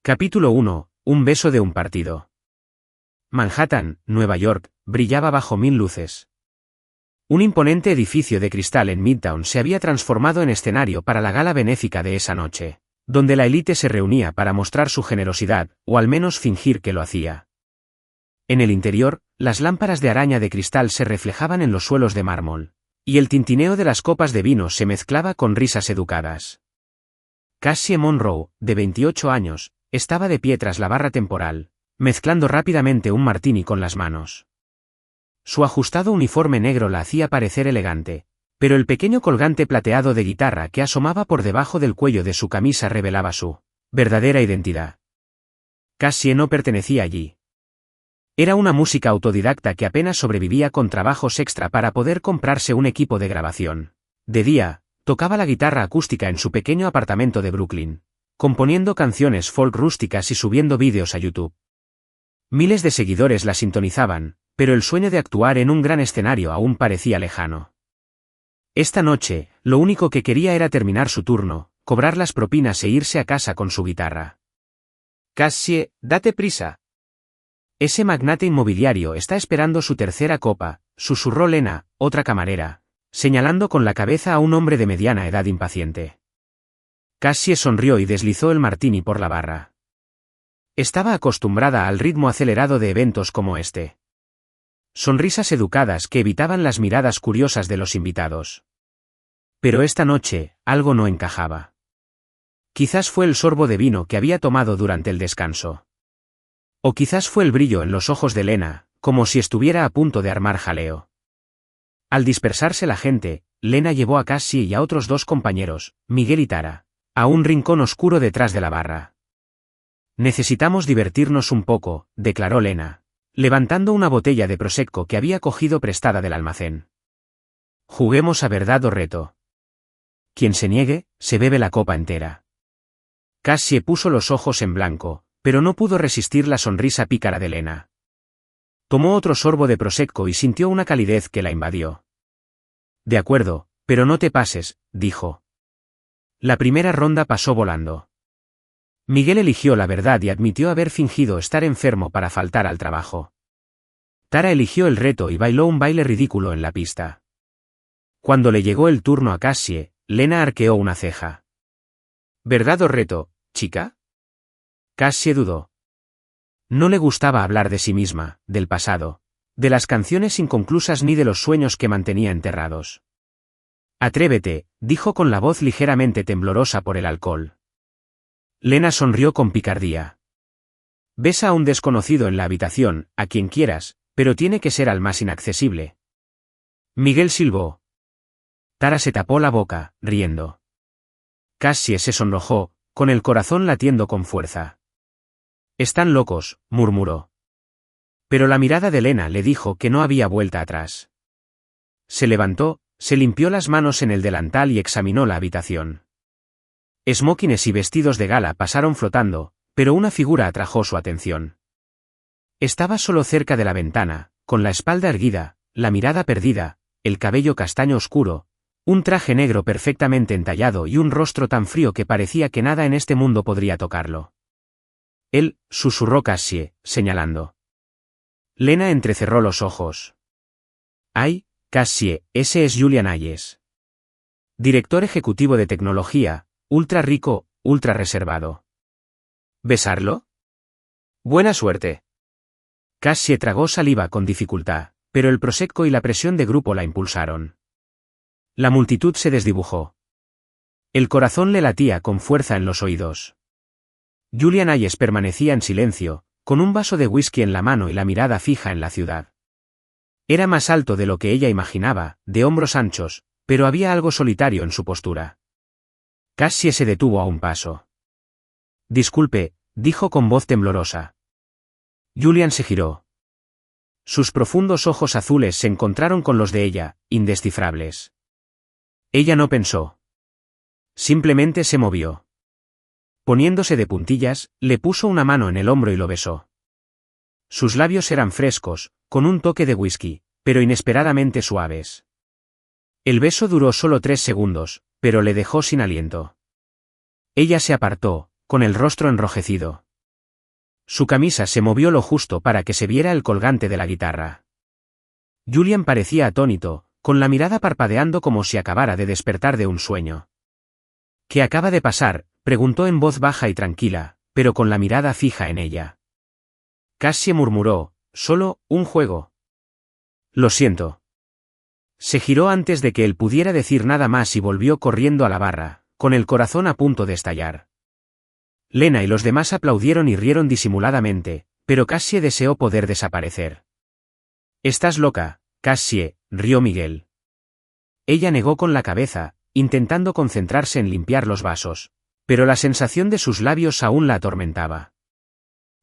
Capítulo 1. Un beso de un partido. Manhattan, Nueva York, brillaba bajo mil luces. Un imponente edificio de cristal en Midtown se había transformado en escenario para la gala benéfica de esa noche, donde la élite se reunía para mostrar su generosidad, o al menos fingir que lo hacía. En el interior, las lámparas de araña de cristal se reflejaban en los suelos de mármol, y el tintineo de las copas de vino se mezclaba con risas educadas. Cassie Monroe, de 28 años, estaba de pie tras la barra temporal, mezclando rápidamente un martini con las manos. Su ajustado uniforme negro la hacía parecer elegante, pero el pequeño colgante plateado de guitarra que asomaba por debajo del cuello de su camisa revelaba su verdadera identidad. Cassie no pertenecía allí. Era una música autodidacta que apenas sobrevivía con trabajos extra para poder comprarse un equipo de grabación. De día, tocaba la guitarra acústica en su pequeño apartamento de Brooklyn, componiendo canciones folk rústicas y subiendo vídeos a YouTube. Miles de seguidores la sintonizaban, pero el sueño de actuar en un gran escenario aún parecía lejano. Esta noche, lo único que quería era terminar su turno, cobrar las propinas e irse a casa con su guitarra. «Cassie, date prisa. Ese magnate inmobiliario está esperando su tercera copa», susurró Lena, otra camarera, señalando con la cabeza a un hombre de mediana edad impaciente. Cassie sonrió y deslizó el martini por la barra. Estaba acostumbrada al ritmo acelerado de eventos como este. Sonrisas educadas que evitaban las miradas curiosas de los invitados. Pero esta noche, algo no encajaba. Quizás fue el sorbo de vino que había tomado durante el descanso. O quizás fue el brillo en los ojos de Lena, como si estuviera a punto de armar jaleo. Al dispersarse la gente, Lena llevó a Cassie y a otros dos compañeros, Miguel y Tara, a un rincón oscuro detrás de la barra. «Necesitamos divertirnos un poco», declaró Lena, levantando una botella de prosecco que había cogido prestada del almacén. «Juguemos a verdad o reto. Quien se niegue, se bebe la copa entera». Cassie puso los ojos en blanco, pero no pudo resistir la sonrisa pícara de Lena. Tomó otro sorbo de prosecco y sintió una calidez que la invadió. «De acuerdo, pero no te pases», dijo. La primera ronda pasó volando. Miguel eligió la verdad y admitió haber fingido estar enfermo para faltar al trabajo. Tara eligió el reto y bailó un baile ridículo en la pista. Cuando le llegó el turno a Cassie, Lena arqueó una ceja. «¿Verdad o reto, chica?» Cassie dudó. No le gustaba hablar de sí misma, del pasado, de las canciones inconclusas ni de los sueños que mantenía enterrados. «Atrévete», dijo con la voz ligeramente temblorosa por el alcohol. Lena sonrió con picardía. «Besa a un desconocido en la habitación, a quien quieras, pero tiene que ser al más inaccesible». Miguel silbó. Tara se tapó la boca, riendo. Cassie se sonrojó, con el corazón latiendo con fuerza. «Están locos», murmuró. Pero la mirada de Lena le dijo que no había vuelta atrás. Se levantó, se limpió las manos en el delantal y examinó la habitación. Smokines y vestidos de gala pasaron flotando, pero una figura atrajo su atención. Estaba solo cerca de la ventana, con la espalda erguida, la mirada perdida, el cabello castaño oscuro, un traje negro perfectamente entallado y un rostro tan frío que parecía que nada en este mundo podría tocarlo. «Él», susurró Cassie, señalando. Lena entrecerró los ojos. «Ay, Cassie, ese es Julian Hayes. Director ejecutivo de tecnología, ultra rico, ultra reservado». «¿Besarlo? Buena suerte». Cassie tragó saliva con dificultad, pero el prosecco y la presión de grupo la impulsaron. La multitud se desdibujó. El corazón le latía con fuerza en los oídos. Julian Hayes permanecía en silencio, con un vaso de whisky en la mano y la mirada fija en la ciudad. Era más alto de lo que ella imaginaba, de hombros anchos, pero había algo solitario en su postura. Cassie se detuvo a un paso. «Disculpe», dijo con voz temblorosa. Julian se giró. Sus profundos ojos azules se encontraron con los de ella, indescifrables. Ella no pensó. Simplemente se movió. Poniéndose de puntillas, le puso una mano en el hombro y lo besó. Sus labios eran frescos, con un toque de whisky, pero inesperadamente suaves. El beso duró solo 3 segundos, pero le dejó sin aliento. Ella se apartó, con el rostro enrojecido. Su camisa se movió lo justo para que se viera el colgante de la guitarra. Julian parecía atónito, con la mirada parpadeando como si acabara de despertar de un sueño. ¿Qué acaba de pasar?, preguntó en voz baja y tranquila, pero con la mirada fija en ella. Cassie murmuró, «Solo, un juego». «Lo siento». Se giró antes de que él pudiera decir nada más y volvió corriendo a la barra, con el corazón a punto de estallar. Lena y los demás aplaudieron y rieron disimuladamente, pero Cassie deseó poder desaparecer. «Estás loca, Cassie», rió Miguel. Ella negó con la cabeza, intentando concentrarse en limpiar los vasos, pero la sensación de sus labios aún la atormentaba.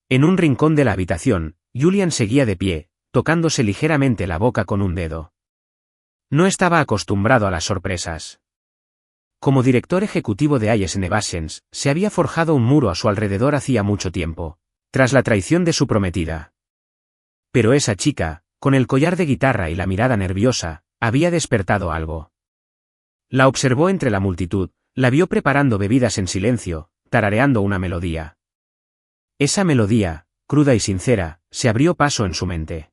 En un rincón de la habitación, Julian seguía de pie, tocándose ligeramente la boca con un dedo. No estaba acostumbrado a las sorpresas. Como director ejecutivo de Ayes Nevations, se había forjado un muro a su alrededor hacía mucho tiempo, tras la traición de su prometida. Pero esa chica, con el collar de guitarra y la mirada nerviosa, había despertado algo. La observó entre la multitud, la vio preparando bebidas en silencio, tarareando una melodía. Esa melodía, cruda y sincera, se abrió paso en su mente.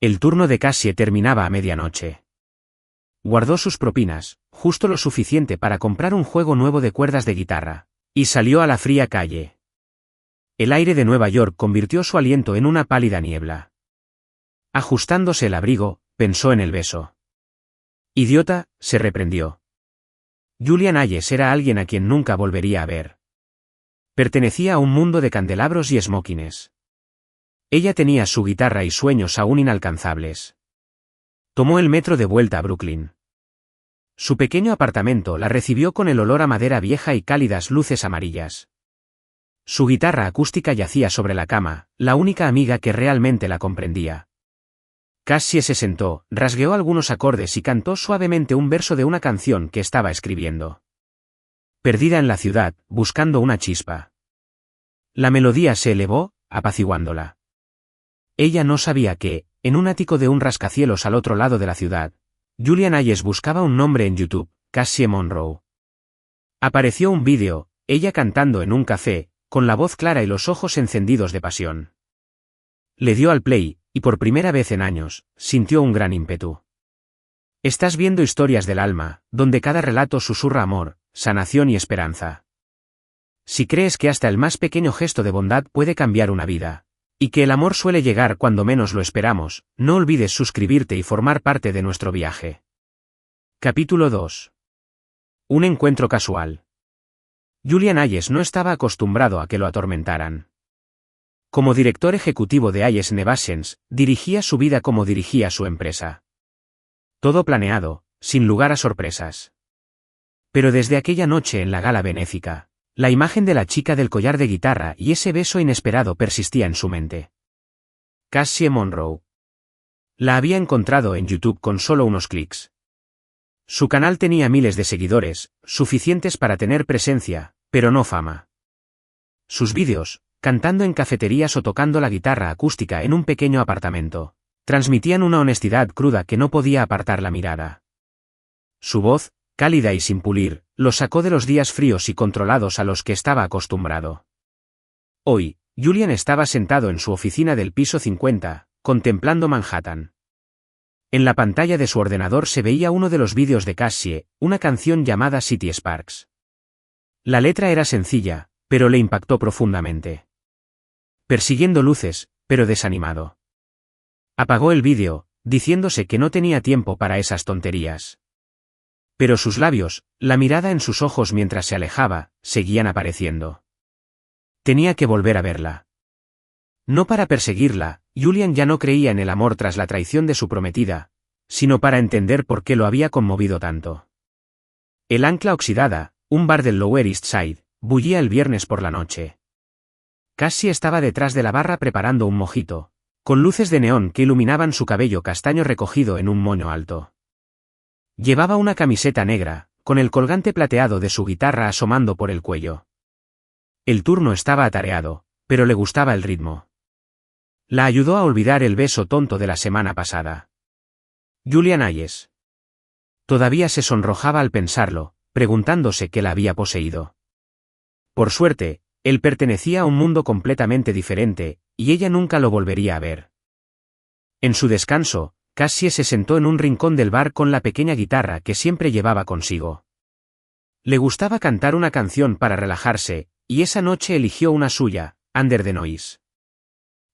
El turno de Cassie terminaba a medianoche. Guardó sus propinas, justo lo suficiente para comprar un juego nuevo de cuerdas de guitarra, y salió a la fría calle. El aire de Nueva York convirtió su aliento en una pálida niebla. Ajustándose el abrigo, pensó en el beso. «Idiota», se reprendió. Julian Ayes era alguien a quien nunca volvería a ver. Pertenecía a un mundo de candelabros y smokines. Ella tenía su guitarra y sueños aún inalcanzables. Tomó el metro de vuelta a Brooklyn. Su pequeño apartamento la recibió con el olor a madera vieja y cálidas luces amarillas. Su guitarra acústica yacía sobre la cama, la única amiga que realmente la comprendía. Cassie se sentó, rasgueó algunos acordes y cantó suavemente un verso de una canción que estaba escribiendo. Perdida en la ciudad, buscando una chispa. La melodía se elevó, apaciguándola. Ella no sabía que, en un ático de un rascacielos al otro lado de la ciudad, Julian Ayes buscaba un nombre en YouTube, Cassie Monroe. Apareció un vídeo, ella cantando en un café, con la voz clara y los ojos encendidos de pasión. Le dio al play, y por primera vez en años, sintió un gran ímpetu. Estás viendo historias del alma, donde cada relato susurra amor, sanación y esperanza. Si crees que hasta el más pequeño gesto de bondad puede cambiar una vida, y que el amor suele llegar cuando menos lo esperamos, no olvides suscribirte y formar parte de nuestro viaje. Capítulo 2. Un encuentro casual. Julian Ayes no estaba acostumbrado a que lo atormentaran. Como director ejecutivo de Ayes Nevations, dirigía su vida como dirigía su empresa. Todo planeado, sin lugar a sorpresas. Pero desde aquella noche en la gala benéfica, la imagen de la chica del collar de guitarra y ese beso inesperado persistía en su mente. Cassie Monroe. La había encontrado en YouTube con solo unos clics. Su canal tenía miles de seguidores, suficientes para tener presencia, pero no fama. Sus vídeos, cantando en cafeterías o tocando la guitarra acústica en un pequeño apartamento, transmitían una honestidad cruda que no podía apartar la mirada. Su voz, cálida y sin pulir, lo sacó de los días fríos y controlados a los que estaba acostumbrado. Hoy, Julian estaba sentado en su oficina del piso 50, contemplando Manhattan. En la pantalla de su ordenador se veía uno de los vídeos de Cassie, una canción llamada City Sparks. La letra era sencilla, pero le impactó profundamente. Persiguiendo luces, pero desanimado. Apagó el vídeo, diciéndose que no tenía tiempo para esas tonterías. Pero sus labios, la mirada en sus ojos mientras se alejaba, seguían apareciendo. Tenía que volver a verla. No para perseguirla, Julian ya no creía en el amor tras la traición de su prometida, sino para entender por qué lo había conmovido tanto. El Ancla Oxidada, un bar del Lower East Side, bullía el viernes por la noche. Cassie estaba detrás de la barra preparando un mojito, con luces de neón que iluminaban su cabello castaño recogido en un moño alto. Llevaba una camiseta negra, con el colgante plateado de su guitarra asomando por el cuello. El turno estaba atareado, pero le gustaba el ritmo. La ayudó a olvidar el beso tonto de la semana pasada. Julian Ayes. Todavía se sonrojaba al pensarlo, preguntándose qué la había poseído. Por suerte, Él pertenecía a un mundo completamente diferente, y ella nunca lo volvería a ver. En su descanso, Cassie se sentó en un rincón del bar con la pequeña guitarra que siempre llevaba consigo. Le gustaba cantar una canción para relajarse, y esa noche eligió una suya, Under the Noise.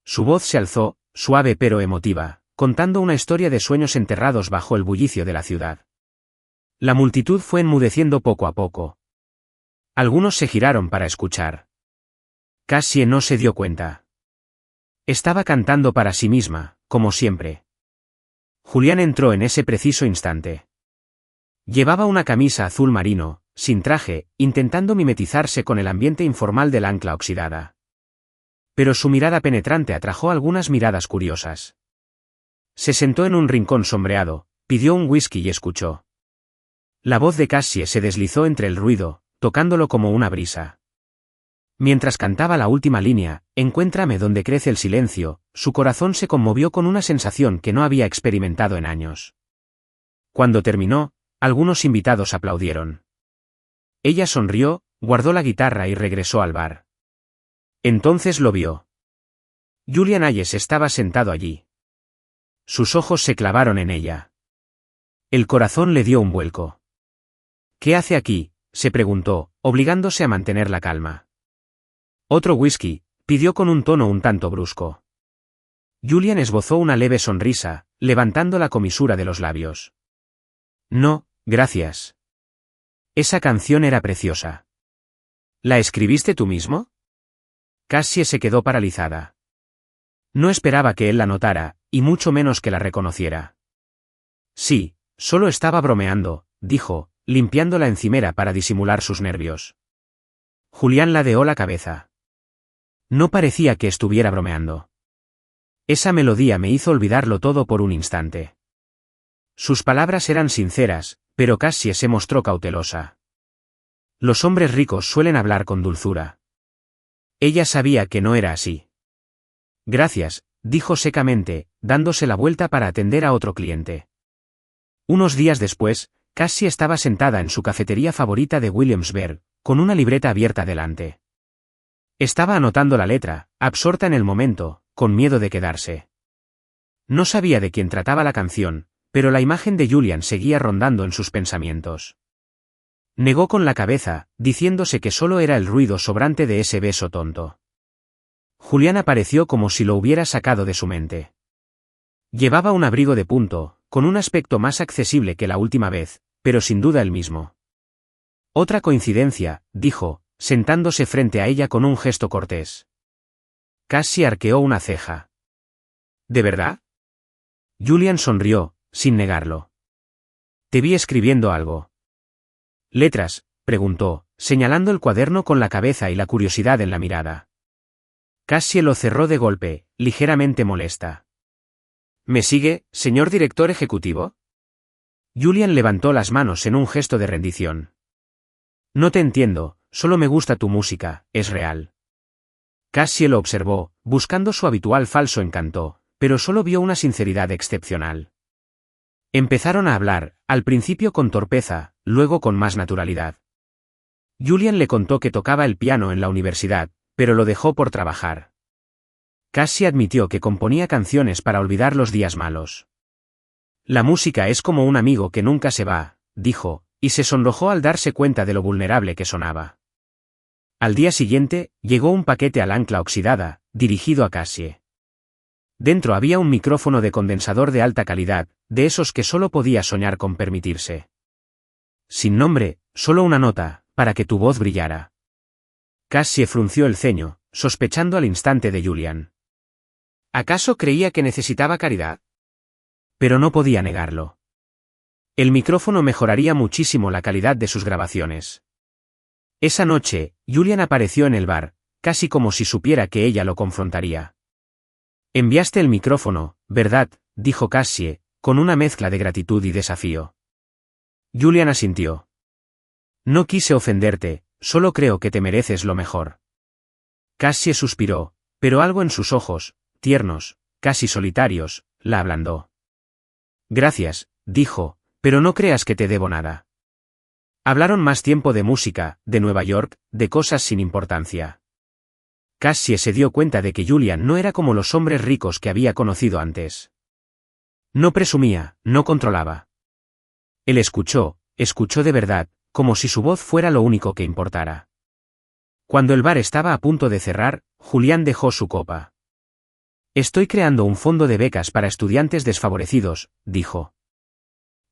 Su voz se alzó, suave pero emotiva, contando una historia de sueños enterrados bajo el bullicio de la ciudad. La multitud fue enmudeciendo poco a poco. Algunos se giraron para escuchar. Cassie no se dio cuenta. Estaba cantando para sí misma, como siempre. Julián entró en ese preciso instante. Llevaba una camisa azul marino, sin traje, intentando mimetizarse con el ambiente informal del ancla oxidada. Pero su mirada penetrante atrajo algunas miradas curiosas. Se sentó en un rincón sombreado, pidió un whisky y escuchó. La voz de Cassie se deslizó entre el ruido, tocándolo como una brisa. Mientras cantaba la última línea, encuéntrame donde crece el silencio, su corazón se conmovió con una sensación que no había experimentado en años. Cuando terminó, algunos invitados aplaudieron. Ella sonrió, guardó la guitarra y regresó al bar. Entonces lo vio. Julian Hayes estaba sentado allí. Sus ojos se clavaron en ella. El corazón le dio un vuelco. ¿Qué hace aquí?, se preguntó, obligándose a mantener la calma. Otro whisky, pidió con un tono un tanto brusco. Julian esbozó una leve sonrisa, levantando la comisura de los labios. No, gracias. Esa canción era preciosa. ¿La escribiste tú mismo? Cassie se quedó paralizada. No esperaba que él la notara, y mucho menos que la reconociera. Sí, solo estaba bromeando, dijo, limpiando la encimera para disimular sus nervios. Julián ladeó la cabeza. No parecía que estuviera bromeando. Esa melodía me hizo olvidarlo todo por un instante. Sus palabras eran sinceras, pero Cassie se mostró cautelosa. Los hombres ricos suelen hablar con dulzura. Ella sabía que no era así. Gracias, dijo secamente, dándose la vuelta para atender a otro cliente. Unos días después, Cassie estaba sentada en su cafetería favorita de Williamsburg, con una libreta abierta delante. Estaba anotando la letra, absorta en el momento, con miedo de quedarse. No sabía de quién trataba la canción, pero la imagen de Julian seguía rondando en sus pensamientos. Negó con la cabeza, diciéndose que solo era el ruido sobrante de ese beso tonto. Julián apareció como si lo hubiera sacado de su mente. Llevaba un abrigo de punto, con un aspecto más accesible que la última vez, pero sin duda el mismo. Otra coincidencia, dijo, sentándose frente a ella con un gesto cortés. Cassie arqueó una ceja. ¿De verdad? Julian sonrió, sin negarlo. Te vi escribiendo algo. ¿Letras?, preguntó, señalando el cuaderno con la cabeza y la curiosidad en la mirada. Cassie lo cerró de golpe, ligeramente molesta. ¿Me sigue, señor director ejecutivo? Julian levantó las manos en un gesto de rendición. No te entiendo, solo me gusta tu música, es real. Cassie lo observó, buscando su habitual falso encanto, pero solo vio una sinceridad excepcional. Empezaron a hablar, al principio con torpeza, luego con más naturalidad. Julian le contó que tocaba el piano en la universidad, pero lo dejó por trabajar. Cassie admitió que componía canciones para olvidar los días malos. La música es como un amigo que nunca se va, dijo, y se sonrojó al darse cuenta de lo vulnerable que sonaba. Al día siguiente, llegó un paquete al ancla oxidada, dirigido a Cassie. Dentro había un micrófono de condensador de alta calidad, de esos que solo podía soñar con permitirse. Sin nombre, solo una nota, para que tu voz brillara. Cassie frunció el ceño, sospechando al instante de Julian. ¿Acaso creía que necesitaba caridad? Pero no podía negarlo. El micrófono mejoraría muchísimo la calidad de sus grabaciones. Esa noche, Julian apareció en el bar, casi como si supiera que ella lo confrontaría. Enviaste el micrófono, ¿verdad?, dijo Cassie, con una mezcla de gratitud y desafío. Julian asintió. No quise ofenderte, solo creo que te mereces lo mejor. Cassie suspiró, pero algo en sus ojos, tiernos, casi solitarios, la ablandó. Gracias, dijo, pero no creas que te debo nada. Hablaron más tiempo de música, de Nueva York, de cosas sin importancia. Cassie se dio cuenta de que Julian no era como los hombres ricos que había conocido antes. No presumía, no controlaba. Él escuchó de verdad, como si su voz fuera lo único que importara. Cuando el bar estaba a punto de cerrar, Julián dejó su copa. Estoy creando un fondo de becas para estudiantes desfavorecidos, dijo.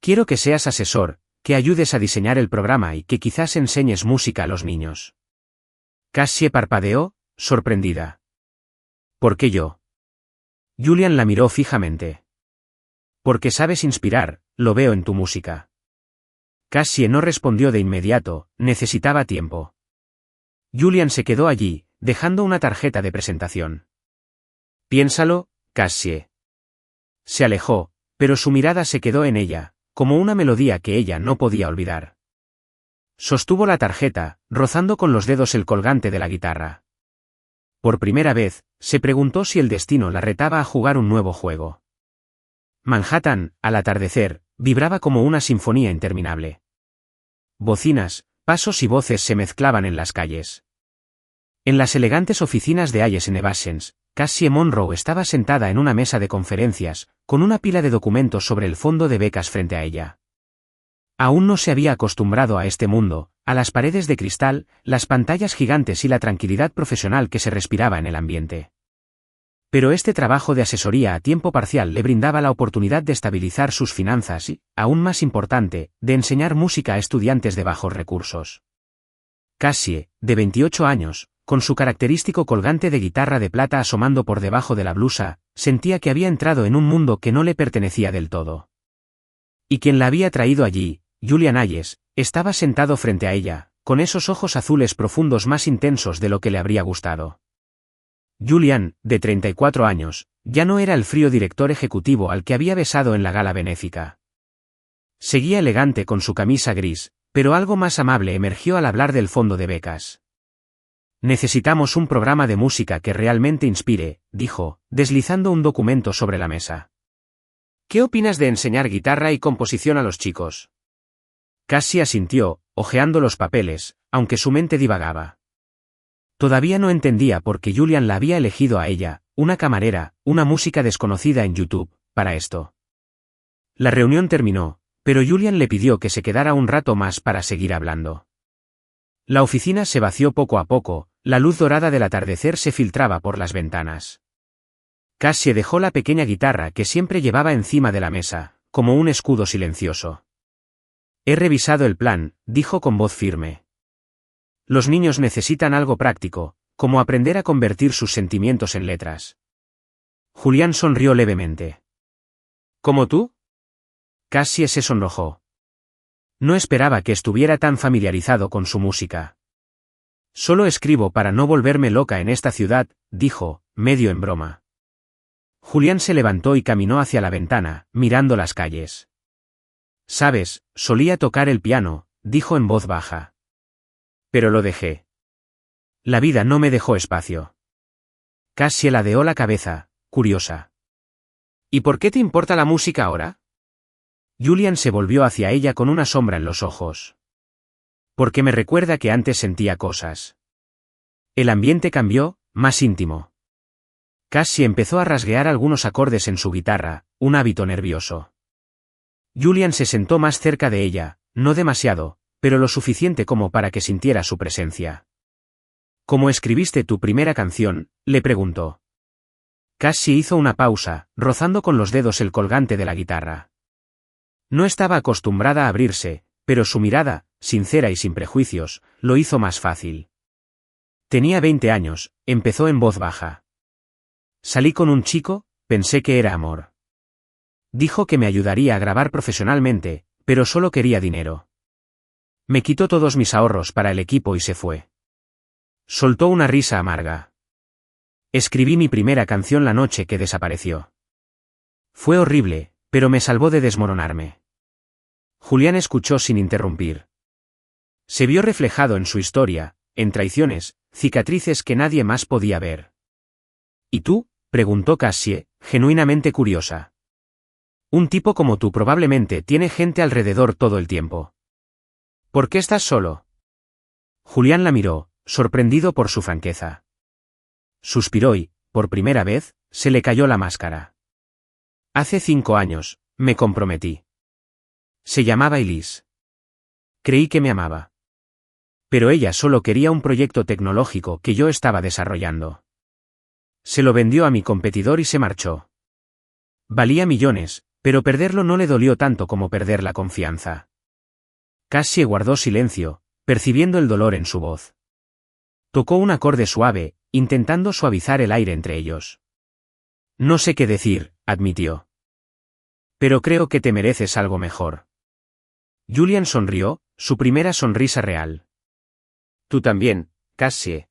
Quiero que seas asesor, que ayudes a diseñar el programa y que quizás enseñes música a los niños. Cassie parpadeó, sorprendida. ¿Por qué yo? Julian la miró fijamente. Porque sabes inspirar, lo veo en tu música. Cassie no respondió de inmediato, necesitaba tiempo. Julian se quedó allí, dejando una tarjeta de presentación. Piénsalo, Cassie. Se alejó, pero su mirada se quedó en ella, como una melodía que ella no podía olvidar. Sostuvo la tarjeta, rozando con los dedos el colgante de la guitarra. Por primera vez, se preguntó si el destino la retaba a jugar un nuevo juego. Manhattan, al atardecer, vibraba como una sinfonía interminable. Bocinas, pasos y voces se mezclaban en las calles. En las elegantes oficinas de Ayes Innovations, Cassie Monroe estaba sentada en una mesa de conferencias, con una pila de documentos sobre el fondo de becas frente a ella. Aún no se había acostumbrado a este mundo, a las paredes de cristal, las pantallas gigantes y la tranquilidad profesional que se respiraba en el ambiente. Pero este trabajo de asesoría a tiempo parcial le brindaba la oportunidad de estabilizar sus finanzas y, aún más importante, de enseñar música a estudiantes de bajos recursos. Cassie, de 28 años, con su característico colgante de guitarra de plata asomando por debajo de la blusa, sentía que había entrado en un mundo que no le pertenecía del todo. Y quien la había traído allí, Julian Ayes, estaba sentado frente a ella, con esos ojos azules profundos más intensos de lo que le habría gustado. Julian, de 34 años, ya no era el frío director ejecutivo al que había besado en la gala benéfica. Seguía elegante con su camisa gris, pero algo más amable emergió al hablar del fondo de becas. Necesitamos un programa de música que realmente inspire, dijo, deslizando un documento sobre la mesa. ¿Qué opinas de enseñar guitarra y composición a los chicos? Cassie asintió, hojeando los papeles, aunque su mente divagaba. Todavía no entendía por qué Julian la había elegido a ella, una camarera, una música desconocida en YouTube, para esto. La reunión terminó, pero Julian le pidió que se quedara un rato más para seguir hablando. La oficina se vació poco a poco, la luz dorada del atardecer se filtraba por las ventanas. Cassie dejó la pequeña guitarra que siempre llevaba encima de la mesa, como un escudo silencioso. He revisado el plan, dijo con voz firme. Los niños necesitan algo práctico, como aprender a convertir sus sentimientos en letras. Julián sonrió levemente. ¿Como tú? Cassie se sonrojó. No esperaba que estuviera tan familiarizado con su música. Solo escribo para no volverme loca en esta ciudad, dijo, medio en broma. Julián se levantó y caminó hacia la ventana, mirando las calles. Sabes, solía tocar el piano, dijo en voz baja. Pero lo dejé. La vida no me dejó espacio. Cassie ladeó la cabeza, curiosa. ¿Y por qué te importa la música ahora? Julian se volvió hacia ella con una sombra en los ojos. Porque me recuerda que antes sentía cosas. El ambiente cambió, más íntimo. Cassie empezó a rasguear algunos acordes en su guitarra, un hábito nervioso. Julian se sentó más cerca de ella, no demasiado, pero lo suficiente como para que sintiera su presencia. ¿Cómo escribiste tu primera canción?, le preguntó. Cassie hizo una pausa, rozando con los dedos el colgante de la guitarra. No estaba acostumbrada a abrirse, pero su mirada, sincera y sin prejuicios, lo hizo más fácil. Tenía 20 años, empezó en voz baja. Salí con un chico, pensé que era amor. Dijo que me ayudaría a grabar profesionalmente, pero solo quería dinero. Me quitó todos mis ahorros para el equipo y se fue. Soltó una risa amarga. Escribí mi primera canción la noche que desapareció. Fue horrible, pero me salvó de desmoronarme. Julián escuchó sin interrumpir. Se vio reflejado en su historia, en traiciones, cicatrices que nadie más podía ver. ¿Y tú?, preguntó Cassie, genuinamente curiosa. Un tipo como tú probablemente tiene gente alrededor todo el tiempo. ¿Por qué estás solo? Julián la miró, sorprendido por su franqueza. Suspiró y, por primera vez, se le cayó la máscara. Hace 5 años, me comprometí. Se llamaba Elise. Creí que me amaba. Pero ella solo quería un proyecto tecnológico que yo estaba desarrollando. Se lo vendió a mi competidor y se marchó. Valía millones, pero perderlo no le dolió tanto como perder la confianza. Cassie guardó silencio, percibiendo el dolor en su voz. Tocó un acorde suave, intentando suavizar el aire entre ellos. No sé qué decir, admitió. Pero creo que te mereces algo mejor. Julian sonrió, su primera sonrisa real. Tú también, Cassie.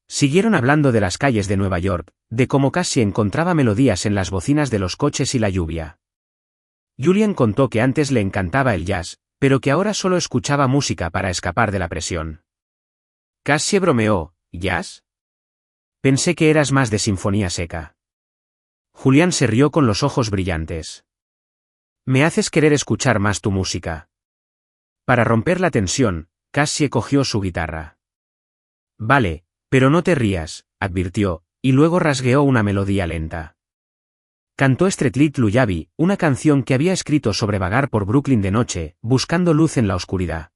Siguieron hablando de las calles de Nueva York, de cómo Cassie encontraba melodías en las bocinas de los coches y la lluvia. Julian contó que antes le encantaba el jazz, pero que ahora solo escuchaba música para escapar de la presión. Cassie bromeó, ¿jazz? Pensé que eras más de sinfonía seca. Julian se rió con los ojos brillantes. Me haces querer escuchar más tu música. Para romper la tensión, Cassie cogió su guitarra. Vale, pero no te rías, advirtió, y luego rasgueó una melodía lenta. Cantó Streetlight Lullaby, una canción que había escrito sobre vagar por Brooklyn de noche, buscando luz en la oscuridad.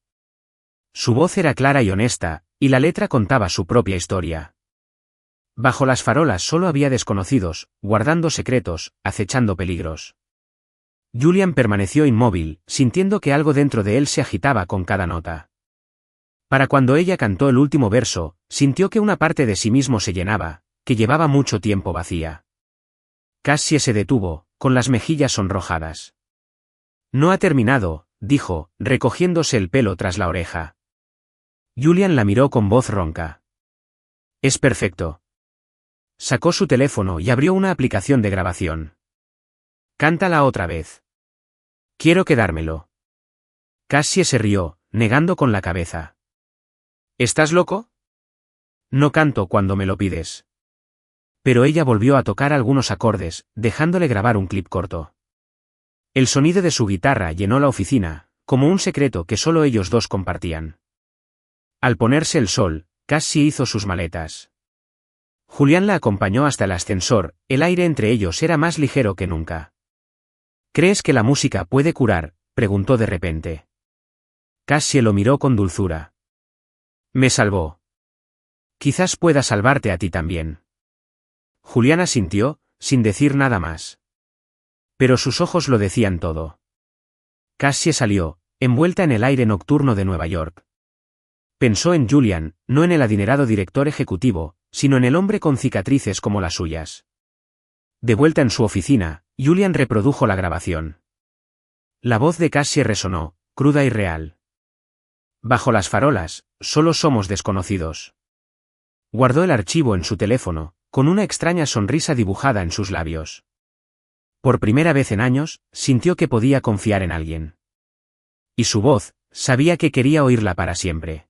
Su voz era clara y honesta, y la letra contaba su propia historia. Bajo las farolas solo había desconocidos, guardando secretos, acechando peligros. Julian permaneció inmóvil, sintiendo que algo dentro de él se agitaba con cada nota. Para cuando ella cantó el último verso, sintió que una parte de sí mismo se llenaba, que llevaba mucho tiempo vacía. Cassie se detuvo, con las mejillas sonrojadas. No ha terminado, dijo, recogiéndose el pelo tras la oreja. Julian la miró con voz ronca. Es perfecto. Sacó su teléfono y abrió una aplicación de grabación. Cántala otra vez. Quiero quedármelo. Cassie se rió, negando con la cabeza. ¿Estás loco? No canto cuando me lo pides. Pero ella volvió a tocar algunos acordes, dejándole grabar un clip corto. El sonido de su guitarra llenó la oficina, como un secreto que solo ellos dos compartían. Al ponerse el sol, Cassie hizo sus maletas. Julian la acompañó hasta el ascensor, el aire entre ellos era más ligero que nunca. ¿Crees que la música puede curar?, preguntó de repente. Cassie lo miró con dulzura. Me salvó. Quizás pueda salvarte a ti también. Julian asintió, sin decir nada más. Pero sus ojos lo decían todo. Cassie salió, envuelta en el aire nocturno de Nueva York. Pensó en Julian, no en el adinerado director ejecutivo, sino en el hombre con cicatrices como las suyas. De vuelta en su oficina, Julian reprodujo la grabación. La voz de Cassie resonó, cruda y real. Bajo las farolas, solo somos desconocidos. Guardó el archivo en su teléfono, con una extraña sonrisa dibujada en sus labios. Por primera vez en años, sintió que podía confiar en alguien. Y su voz, sabía que quería oírla para siempre.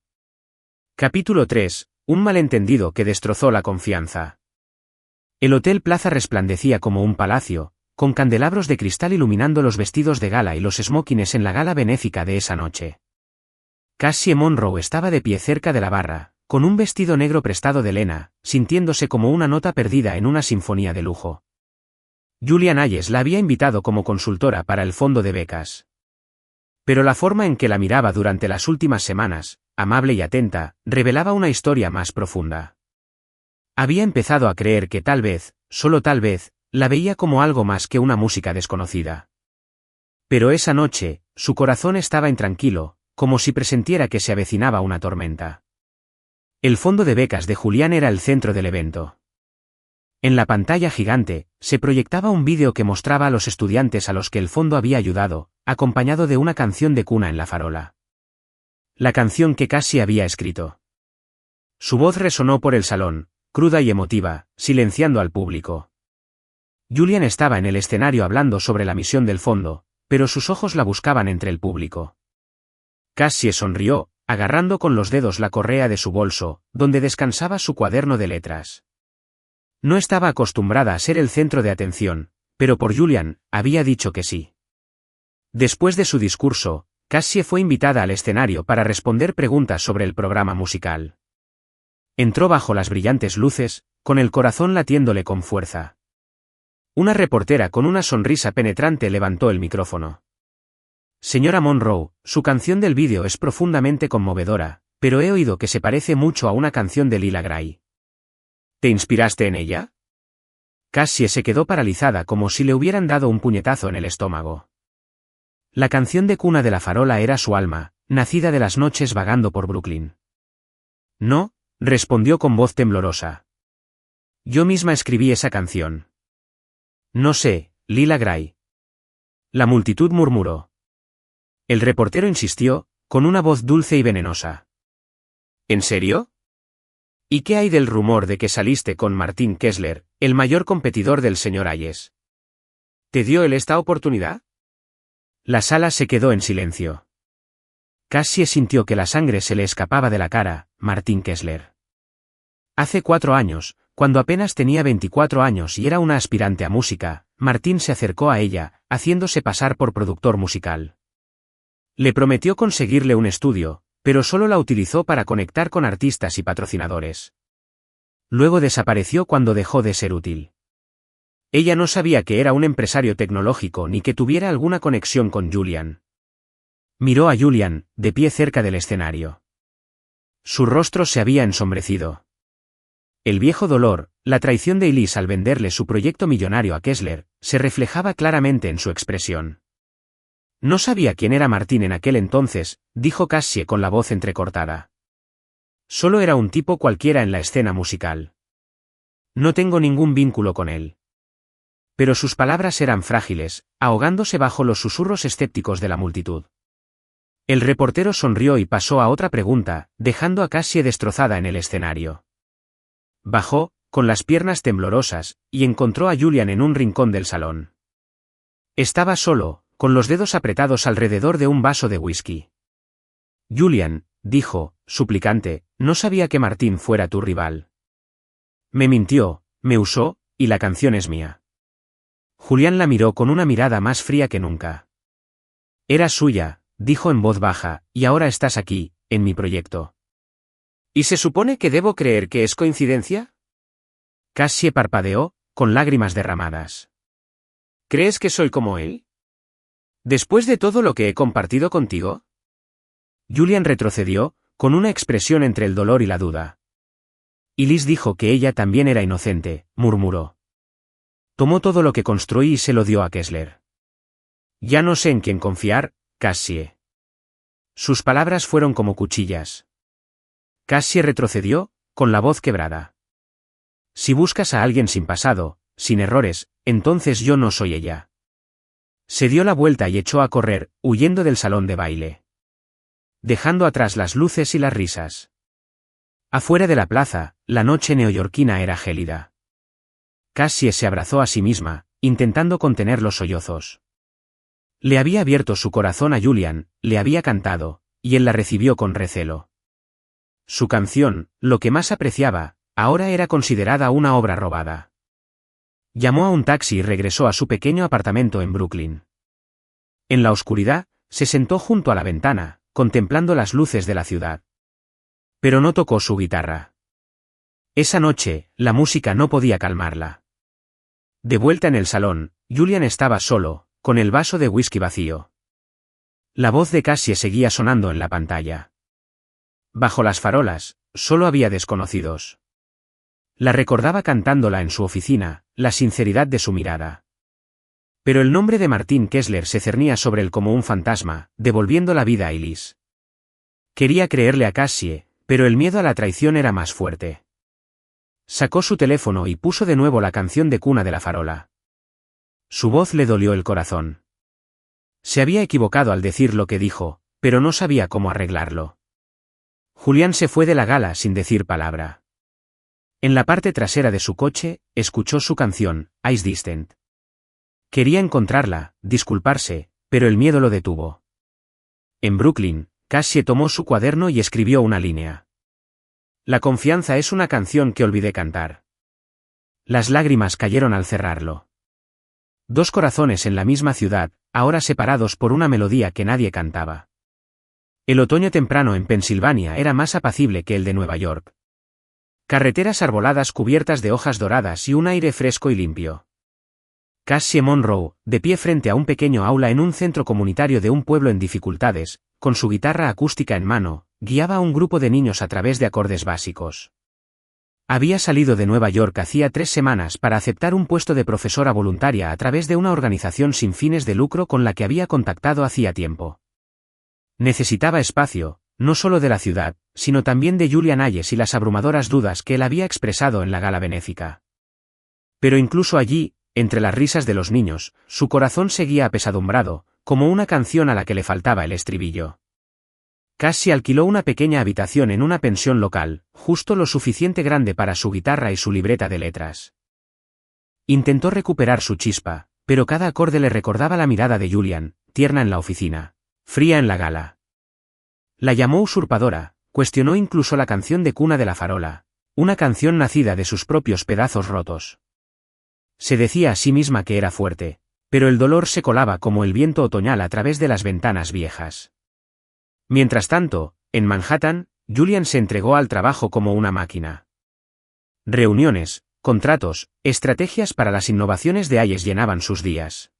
Capítulo 3. Un malentendido que destrozó la confianza. El Hotel Plaza resplandecía como un palacio, con candelabros de cristal iluminando los vestidos de gala y los smokines en la gala benéfica de esa noche. Cassie Monroe estaba de pie cerca de la barra, con un vestido negro prestado de lena, sintiéndose como una nota perdida en una sinfonía de lujo. Julian Hayes la había invitado como consultora para el fondo de becas. Pero la forma en que la miraba durante las últimas semanas, amable y atenta, revelaba una historia más profunda. Había empezado a creer que tal vez, solo tal vez, la veía como algo más que una música desconocida. Pero esa noche, su corazón estaba intranquilo, como si presintiera que se avecinaba una tormenta. El fondo de becas de Julian era el centro del evento. En la pantalla gigante, se proyectaba un vídeo que mostraba a los estudiantes a los que el fondo había ayudado, acompañado de una canción de cuna en la farola. La canción que Cassie había escrito. Su voz resonó por el salón, cruda y emotiva, silenciando al público. Julian estaba en el escenario hablando sobre la misión del fondo, pero sus ojos la buscaban entre el público. Cassie sonrió, agarrando con los dedos la correa de su bolso, donde descansaba su cuaderno de letras. No estaba acostumbrada a ser el centro de atención, pero por Julian, había dicho que sí. Después de su discurso, Cassie fue invitada al escenario para responder preguntas sobre el programa musical. Entró bajo las brillantes luces, con el corazón latiéndole con fuerza. Una reportera con una sonrisa penetrante levantó el micrófono. Señora Monroe, su canción del vídeo es profundamente conmovedora, pero he oído que se parece mucho a una canción de Lila Gray. ¿Te inspiraste en ella? Cassie se quedó paralizada como si le hubieran dado un puñetazo en el estómago. La canción de cuna de la farola era su alma, nacida de las noches vagando por Brooklyn. No, respondió con voz temblorosa. Yo misma escribí esa canción. No sé, Lila Gray. La multitud murmuró. El reportero insistió, con una voz dulce y venenosa. ¿En serio? ¿Y qué hay del rumor de que saliste con Martin Kessler, el mayor competidor del señor Hayes? ¿Te dio él esta oportunidad? La sala se quedó en silencio. Cassie sintió que la sangre se le escapaba de la cara. Martin Kessler. Hace 4 años, cuando apenas tenía 24 años y era una aspirante a música, Martin se acercó a ella, haciéndose pasar por productor musical. Le prometió conseguirle un estudio, pero solo la utilizó para conectar con artistas y patrocinadores. Luego desapareció cuando dejó de ser útil. Ella no sabía que era un empresario tecnológico ni que tuviera alguna conexión con Julian. Miró a Julian, de pie cerca del escenario. Su rostro se había ensombrecido. El viejo dolor, la traición de Elise al venderle su proyecto millonario a Kessler, se reflejaba claramente en su expresión. No sabía quién era Martín en aquel entonces, dijo Cassie con la voz entrecortada. Solo era un tipo cualquiera en la escena musical. No tengo ningún vínculo con él. Pero sus palabras eran frágiles, ahogándose bajo los susurros escépticos de la multitud. El reportero sonrió y pasó a otra pregunta, dejando a Cassie destrozada en el escenario. Bajó, con las piernas temblorosas, y encontró a Julian en un rincón del salón. Estaba solo, con los dedos apretados alrededor de un vaso de whisky. Julian, dijo, suplicante, no sabía que Martín fuera tu rival. Me mintió, me usó, y la canción es mía. Julián la miró con una mirada más fría que nunca. Era suya, dijo en voz baja, y ahora estás aquí, en mi proyecto. ¿Y se supone que debo creer que es coincidencia? Cassie parpadeó, con lágrimas derramadas. ¿Crees que soy como él? ¿Después de todo lo que he compartido contigo? Julian retrocedió, con una expresión entre el dolor y la duda. Y Liz dijo que ella también era inocente, murmuró. Tomó todo lo que construí y se lo dio a Kessler. Ya no sé en quién confiar, Cassie. Sus palabras fueron como cuchillas. Cassie retrocedió, con la voz quebrada. Si buscas a alguien sin pasado, sin errores, entonces yo no soy ella. Se dio la vuelta y echó a correr, huyendo del salón de baile. Dejando atrás las luces y las risas. Afuera de la plaza, la noche neoyorquina era gélida. Cassie se abrazó a sí misma, intentando contener los sollozos. Le había abierto su corazón a Julian, le había cantado, y él la recibió con recelo. Su canción, lo que más apreciaba, ahora era considerada una obra robada. Llamó a un taxi y regresó a su pequeño apartamento en Brooklyn. En la oscuridad, se sentó junto a la ventana, contemplando las luces de la ciudad. Pero no tocó su guitarra. Esa noche, la música no podía calmarla. De vuelta en el salón, Julian estaba solo, con el vaso de whisky vacío. La voz de Cassie seguía sonando en la pantalla. Bajo las farolas, solo había desconocidos. La recordaba cantándola en su oficina, la sinceridad de su mirada. Pero el nombre de Martin Kessler se cernía sobre él como un fantasma, devolviendo la vida a Elise. Quería creerle a Cassie, pero el miedo a la traición era más fuerte. Sacó su teléfono y puso de nuevo la canción de cuna de la farola. Su voz le dolió el corazón. Se había equivocado al decir lo que dijo, pero no sabía cómo arreglarlo. Julián se fue de la gala sin decir palabra. En la parte trasera de su coche, escuchó su canción, Ice Distant. Quería encontrarla, disculparse, pero el miedo lo detuvo. En Brooklyn, Cassie tomó su cuaderno y escribió una línea. La confianza es una canción que olvidé cantar. Las lágrimas cayeron al cerrarlo. 2 corazones en la misma ciudad, ahora separados por una melodía que nadie cantaba. El otoño temprano en Pensilvania era más apacible que el de Nueva York. Carreteras arboladas cubiertas de hojas doradas y un aire fresco y limpio. Cassie Monroe, de pie frente a un pequeño aula en un centro comunitario de un pueblo en dificultades, con su guitarra acústica en mano, guiaba a un grupo de niños a través de acordes básicos. Había salido de Nueva York hacía 3 semanas para aceptar un puesto de profesora voluntaria a través de una organización sin fines de lucro con la que había contactado hacía tiempo. Necesitaba espacio, no solo de la ciudad, sino también de Julian Hayes y las abrumadoras dudas que él había expresado en la gala benéfica. Pero incluso allí, entre las risas de los niños, su corazón seguía apesadumbrado, como una canción a la que le faltaba el estribillo. Cassie alquiló una pequeña habitación en una pensión local, justo lo suficiente grande para su guitarra y su libreta de letras. Intentó recuperar su chispa, pero cada acorde le recordaba la mirada de Julian, tierna en la oficina, fría en la gala. La llamó usurpadora, cuestionó incluso la canción de cuna de la farola, una canción nacida de sus propios pedazos rotos. Se decía a sí misma que era fuerte, pero el dolor se colaba como el viento otoñal a través de las ventanas viejas. Mientras tanto, en Manhattan, Julian se entregó al trabajo como una máquina. Reuniones, contratos, estrategias para las innovaciones de Hayes llenaban sus días.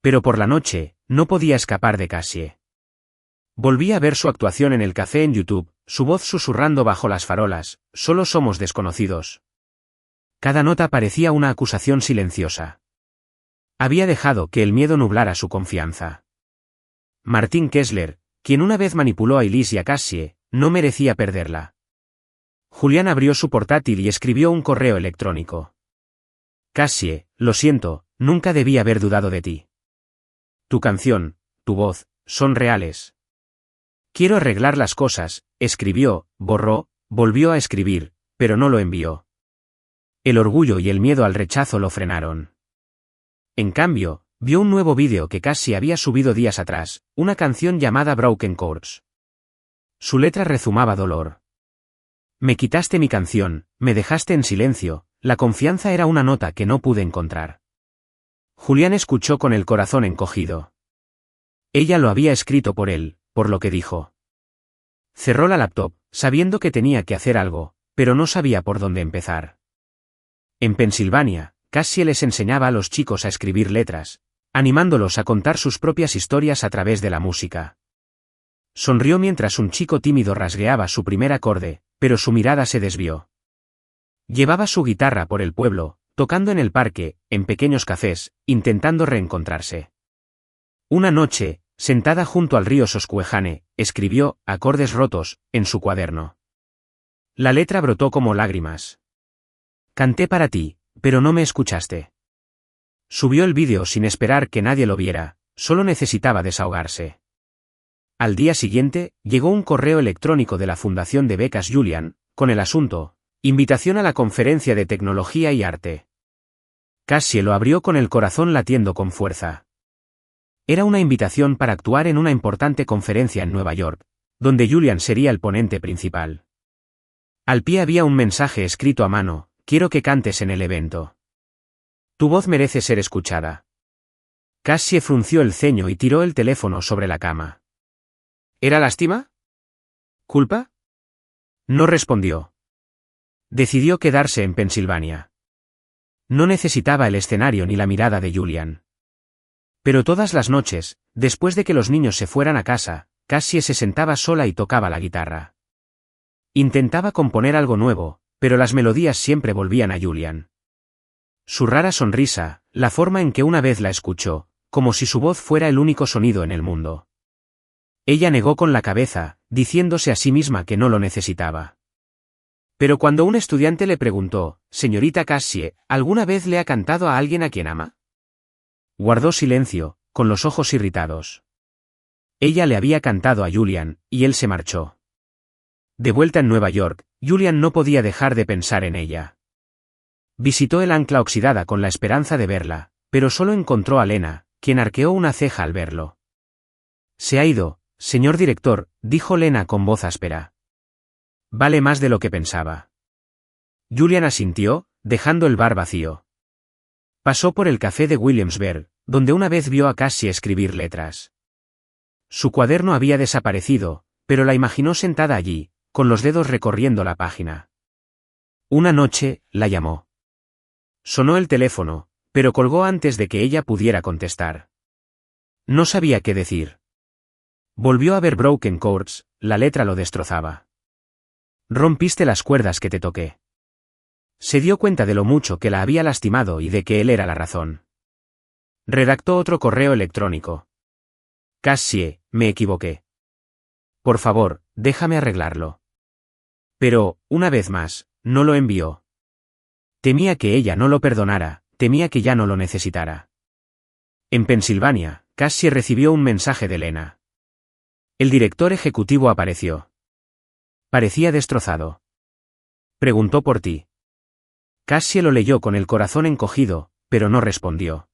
Pero por la noche, no podía escapar de Cassie. Volví a ver su actuación en el café en YouTube, su voz susurrando bajo las farolas, solo somos desconocidos. Cada nota parecía una acusación silenciosa. Había dejado que el miedo nublara su confianza. Martin Kessler, quien una vez manipuló a Elise y a Cassie, no merecía perderla. Julian abrió su portátil y escribió un correo electrónico. Cassie, lo siento, nunca debí haber dudado de ti. Tu canción, tu voz, son reales. Quiero arreglar las cosas, escribió, borró, volvió a escribir, pero no lo envió. El orgullo y el miedo al rechazo lo frenaron. En cambio, vio un nuevo vídeo que Cassie había subido días atrás, una canción llamada Broken Chords. Su letra rezumaba dolor. Me quitaste mi canción, me dejaste en silencio, la confianza era una nota que no pude encontrar. Julián escuchó con el corazón encogido. Ella lo había escrito por él, por lo que dijo. Cerró la laptop, sabiendo que tenía que hacer algo, pero no sabía por dónde empezar. En Pensilvania, Cassie les enseñaba a los chicos a escribir letras, animándolos a contar sus propias historias a través de la música. Sonrió mientras un chico tímido rasgueaba su primer acorde, pero su mirada se desvió. Llevaba su guitarra por el pueblo, tocando en el parque, en pequeños cafés, intentando reencontrarse. Una noche, sentada junto al río Susquehanna, escribió, acordes rotos, en su cuaderno. La letra brotó como lágrimas. Canté para ti, pero no me escuchaste. Subió el vídeo sin esperar que nadie lo viera, solo necesitaba desahogarse. Al día siguiente, llegó un correo electrónico de la Fundación de Becas Julian, con el asunto, invitación a la conferencia de tecnología y arte. Cassie lo abrió con el corazón latiendo con fuerza. Era una invitación para actuar en una importante conferencia en Nueva York, donde Julian sería el ponente principal. Al pie había un mensaje escrito a mano, quiero que cantes en el evento. Tu voz merece ser escuchada. Cassie frunció el ceño y tiró el teléfono sobre la cama. ¿Era lástima? ¿Culpa? No respondió. Decidió quedarse en Pensilvania. No necesitaba el escenario ni la mirada de Julian. Pero todas las noches, después de que los niños se fueran a casa, Cassie se sentaba sola y tocaba la guitarra. Intentaba componer algo nuevo, pero las melodías siempre volvían a Julian. Su rara sonrisa, la forma en que una vez la escuchó, como si su voz fuera el único sonido en el mundo. Ella negó con la cabeza, diciéndose a sí misma que no lo necesitaba. Pero cuando un estudiante le preguntó, señorita Cassie, ¿alguna vez le ha cantado a alguien a quien ama? Guardó silencio, con los ojos irritados. Ella le había cantado a Julian, y él se marchó. De vuelta en Nueva York, Julian no podía dejar de pensar en ella. Visitó el ancla oxidada con la esperanza de verla, pero solo encontró a Lena, quien arqueó una ceja al verlo. Se ha ido, señor director, dijo Lena con voz áspera. Vale más de lo que pensaba. Julian asintió, dejando el bar vacío. Pasó por el café de Williamsburg, donde una vez vio a Cassie escribir letras. Su cuaderno había desaparecido, pero la imaginó sentada allí, con los dedos recorriendo la página. Una noche, la llamó. Sonó el teléfono, pero colgó antes de que ella pudiera contestar. No sabía qué decir. Volvió a ver Broken Chords, la letra lo destrozaba. Rompiste las cuerdas que te toqué. Se dio cuenta de lo mucho que la había lastimado y de que él era la razón. Redactó otro correo electrónico. Cassie, me equivoqué. Por favor, déjame arreglarlo. Pero, una vez más, no lo envió. Temía que ella no lo perdonara, temía que ya no lo necesitara. En Pensilvania, Cassie recibió un mensaje de Elena. El director ejecutivo apareció. Parecía destrozado. Preguntó por ti. Cassie lo leyó con el corazón encogido, pero no respondió.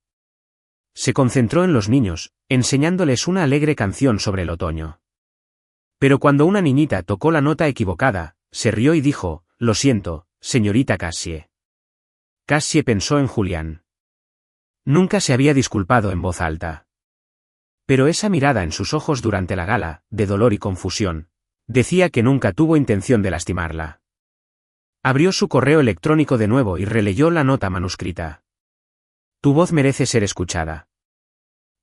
Se concentró en los niños, enseñándoles una alegre canción sobre el otoño. Pero cuando una niñita tocó la nota equivocada, se rió y dijo, lo siento, señorita Cassie. Cassie pensó en Julián. Nunca se había disculpado en voz alta. Pero esa mirada en sus ojos durante la gala, de dolor y confusión, decía que nunca tuvo intención de lastimarla. Abrió su correo electrónico de nuevo y releyó la nota manuscrita. Tu voz merece ser escuchada.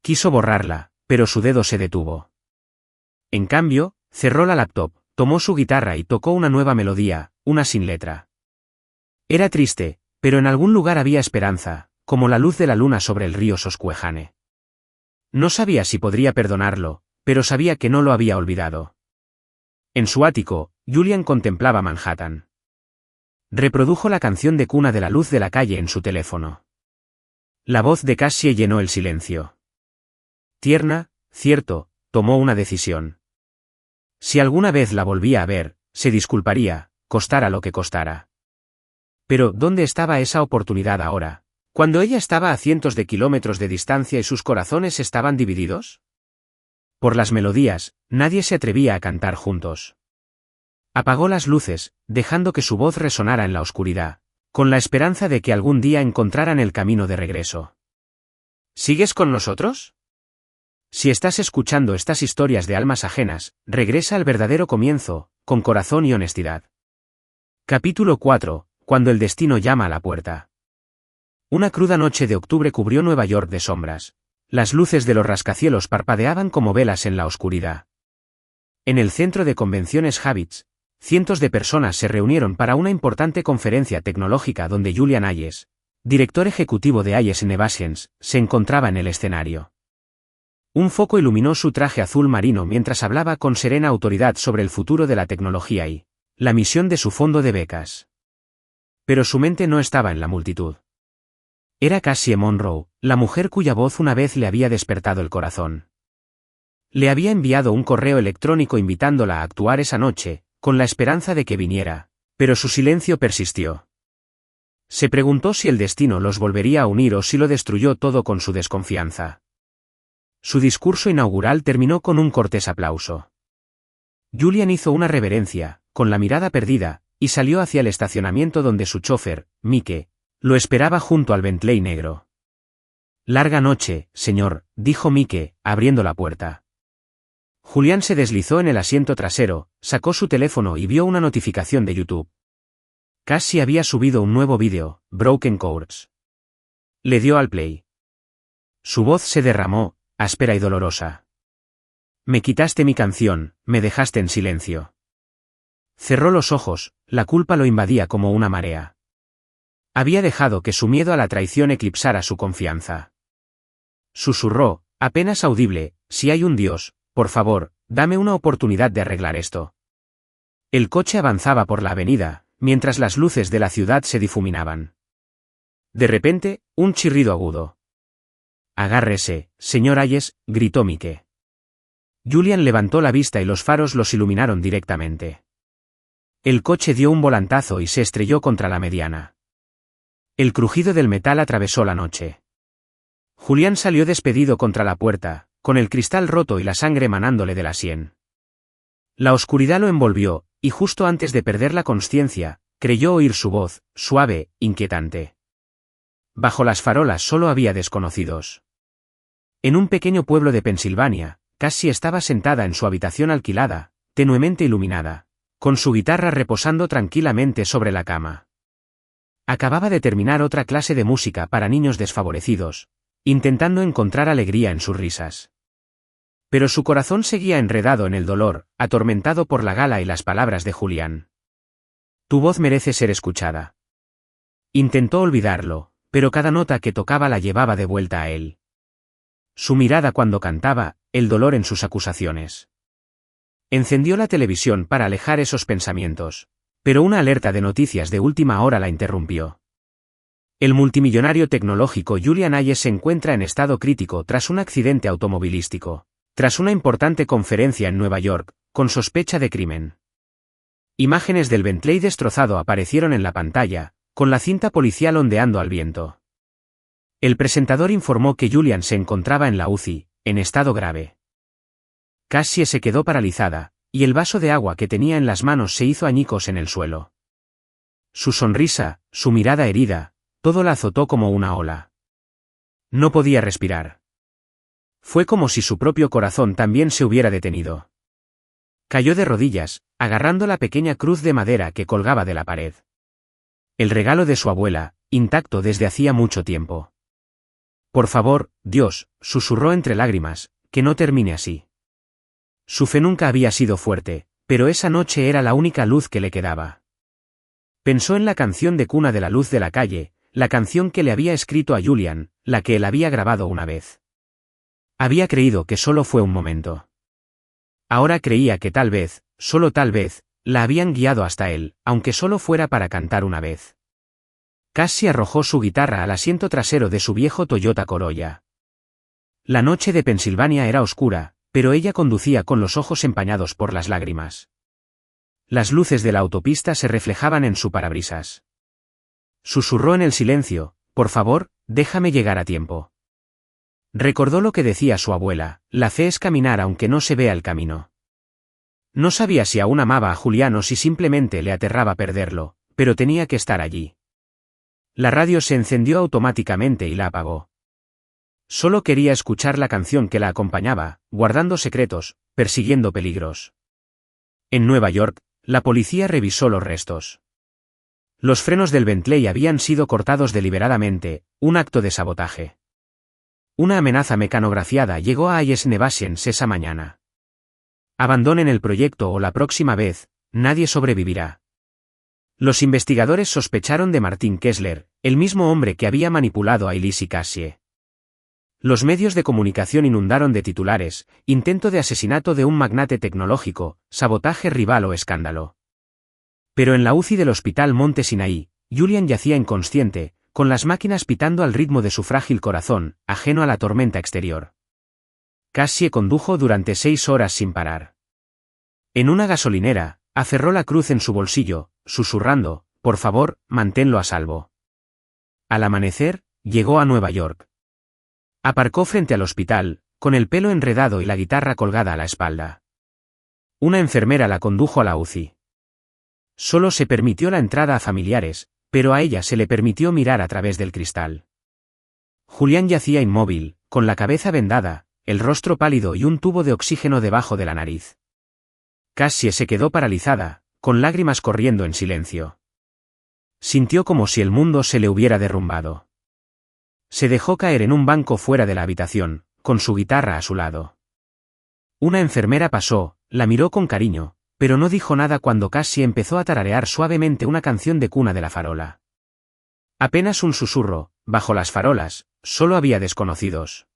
Quiso borrarla, pero su dedo se detuvo. En cambio, cerró la laptop, tomó su guitarra y tocó una nueva melodía, una sin letra. Era triste, pero en algún lugar había esperanza, como la luz de la luna sobre el río Susquehanna. No sabía si podría perdonarlo, pero sabía que no lo había olvidado. En su ático, Julian contemplaba Manhattan. Reprodujo la canción de cuna de la luz de la calle en su teléfono. La voz de Cassie llenó el silencio. Tierna, cierto, tomó una decisión. Si alguna vez la volvía a ver, se disculparía, costara lo que costara. Pero, ¿dónde estaba esa oportunidad ahora, cuando ella estaba a cientos de kilómetros de distancia y sus corazones estaban divididos? Por las melodías, nadie se atrevía a cantar juntos. Apagó las luces, dejando que su voz resonara en la oscuridad, con la esperanza de que algún día encontraran el camino de regreso. ¿Sigues con nosotros? Si estás escuchando estas historias de almas ajenas, regresa al verdadero comienzo, con corazón y honestidad. Capítulo 4. Cuando el destino llama a la puerta. Una cruda noche de octubre cubrió Nueva York de sombras. Las luces de los rascacielos parpadeaban como velas en la oscuridad. En el centro de convenciones Javits, cientos de personas se reunieron para una importante conferencia tecnológica donde Julian Hayes, director ejecutivo de Hayes Innovations, se encontraba en el escenario. Un foco iluminó su traje azul marino mientras hablaba con serena autoridad sobre el futuro de la tecnología y la misión de su fondo de becas. Pero su mente no estaba en la multitud. Era Cassie Monroe, la mujer cuya voz una vez le había despertado el corazón. Le había enviado un correo electrónico invitándola a actuar esa noche, con la esperanza de que viniera, pero su silencio persistió. Se preguntó si el destino los volvería a unir o si lo destruyó todo con su desconfianza. Su discurso inaugural terminó con un cortés aplauso. Julian hizo una reverencia, con la mirada perdida, y salió hacia el estacionamiento donde su chofer, Mike, lo esperaba junto al Bentley negro. Larga noche, señor, dijo Mike, abriendo la puerta. Julián se deslizó en el asiento trasero, sacó su teléfono y vio una notificación de YouTube. Cassie había subido un nuevo vídeo, Broken Chords. Le dio al play. Su voz se derramó, áspera y dolorosa. Me quitaste mi canción, me dejaste en silencio. Cerró los ojos, la culpa lo invadía como una marea. Había dejado que su miedo a la traición eclipsara su confianza. Susurró, apenas audible, si hay un Dios, por favor, dame una oportunidad de arreglar esto. El coche avanzaba por la avenida, mientras las luces de la ciudad se difuminaban. De repente, un chirrido agudo. Agárrese, señor Hayes, gritó Mike. Julian levantó la vista y los faros los iluminaron directamente. El coche dio un volantazo y se estrelló contra la mediana. El crujido del metal atravesó la noche. Julián salió despedido contra la puerta, con el cristal roto y la sangre manándole de la sien. La oscuridad lo envolvió, y justo antes de perder la consciencia, creyó oír su voz, suave, inquietante. Bajo las farolas solo había desconocidos. En un pequeño pueblo de Pensilvania, Cassie estaba sentada en su habitación alquilada, tenuemente iluminada, con su guitarra reposando tranquilamente sobre la cama. Acababa de terminar otra clase de música para niños desfavorecidos, intentando encontrar alegría en sus risas. Pero su corazón seguía enredado en el dolor, atormentado por la gala y las palabras de Julián. Tu voz merece ser escuchada. Intentó olvidarlo, pero cada nota que tocaba la llevaba de vuelta a él. Su mirada cuando cantaba, el dolor en sus acusaciones. Encendió la televisión para alejar esos pensamientos, pero una alerta de noticias de última hora la interrumpió. El multimillonario tecnológico Julian Hayes se encuentra en estado crítico tras un accidente automovilístico, tras una importante conferencia en Nueva York, con sospecha de crimen. Imágenes del Bentley destrozado aparecieron en la pantalla, con la cinta policial ondeando al viento. El presentador informó que Julian se encontraba en la UCI, en estado grave. Cassie se quedó paralizada, y el vaso de agua que tenía en las manos se hizo añicos en el suelo. Su sonrisa, su mirada herida, todo la azotó como una ola. No podía respirar. Fue como si su propio corazón también se hubiera detenido. Cayó de rodillas, agarrando la pequeña cruz de madera que colgaba de la pared. El regalo de su abuela, intacto desde hacía mucho tiempo. Por favor, Dios, susurró entre lágrimas, que no termine así. Su fe nunca había sido fuerte, pero esa noche era la única luz que le quedaba. Pensó en la canción de cuna de la luz de la calle, la canción que le había escrito a Julian, la que él había grabado una vez. Había creído que solo fue un momento. Ahora creía que tal vez, solo tal vez, la habían guiado hasta él, aunque solo fuera para cantar una vez. Cassie arrojó su guitarra al asiento trasero de su viejo Toyota Corolla. La noche de Pensilvania era oscura, pero ella conducía con los ojos empañados por las lágrimas. Las luces de la autopista se reflejaban en su parabrisas. Susurró en el silencio, por favor, déjame llegar a tiempo. Recordó lo que decía su abuela, la fe es caminar aunque no se vea el camino. No sabía si aún amaba a Julián o si simplemente le aterraba perderlo, pero tenía que estar allí. La radio se encendió automáticamente y la apagó. Solo quería escuchar la canción que la acompañaba, guardando secretos, persiguiendo peligros. En Nueva York, la policía revisó los restos. Los frenos del Bentley habían sido cortados deliberadamente, un acto de sabotaje. Una amenaza mecanografiada llegó a Hayes Nevasians esa mañana. Abandonen el proyecto o la próxima vez, nadie sobrevivirá. Los investigadores sospecharon de Martin Kessler, el mismo hombre que había manipulado a Elise y Cassie. Los medios de comunicación inundaron de titulares, intento de asesinato de un magnate tecnológico, sabotaje rival o escándalo. Pero en la UCI del Hospital Monte Sinaí, Julian yacía inconsciente, con las máquinas pitando al ritmo de su frágil corazón, ajeno a la tormenta exterior. Cassie condujo durante 6 horas sin parar. En una gasolinera, aferró la cruz en su bolsillo, susurrando, por favor, manténlo a salvo. Al amanecer, llegó a Nueva York. Aparcó frente al hospital, con el pelo enredado y la guitarra colgada a la espalda. Una enfermera la condujo a la UCI. Solo se permitió la entrada a familiares, pero a ella se le permitió mirar a través del cristal. Julián yacía inmóvil, con la cabeza vendada, el rostro pálido y un tubo de oxígeno debajo de la nariz. Cassie se quedó paralizada, con lágrimas corriendo en silencio. Sintió como si el mundo se le hubiera derrumbado. Se dejó caer en un banco fuera de la habitación, con su guitarra a su lado. Una enfermera pasó, la miró con cariño, pero no dijo nada cuando Cassie empezó a tararear suavemente una canción de cuna de la farola. Apenas un susurro, bajo las farolas, solo había desconocidos.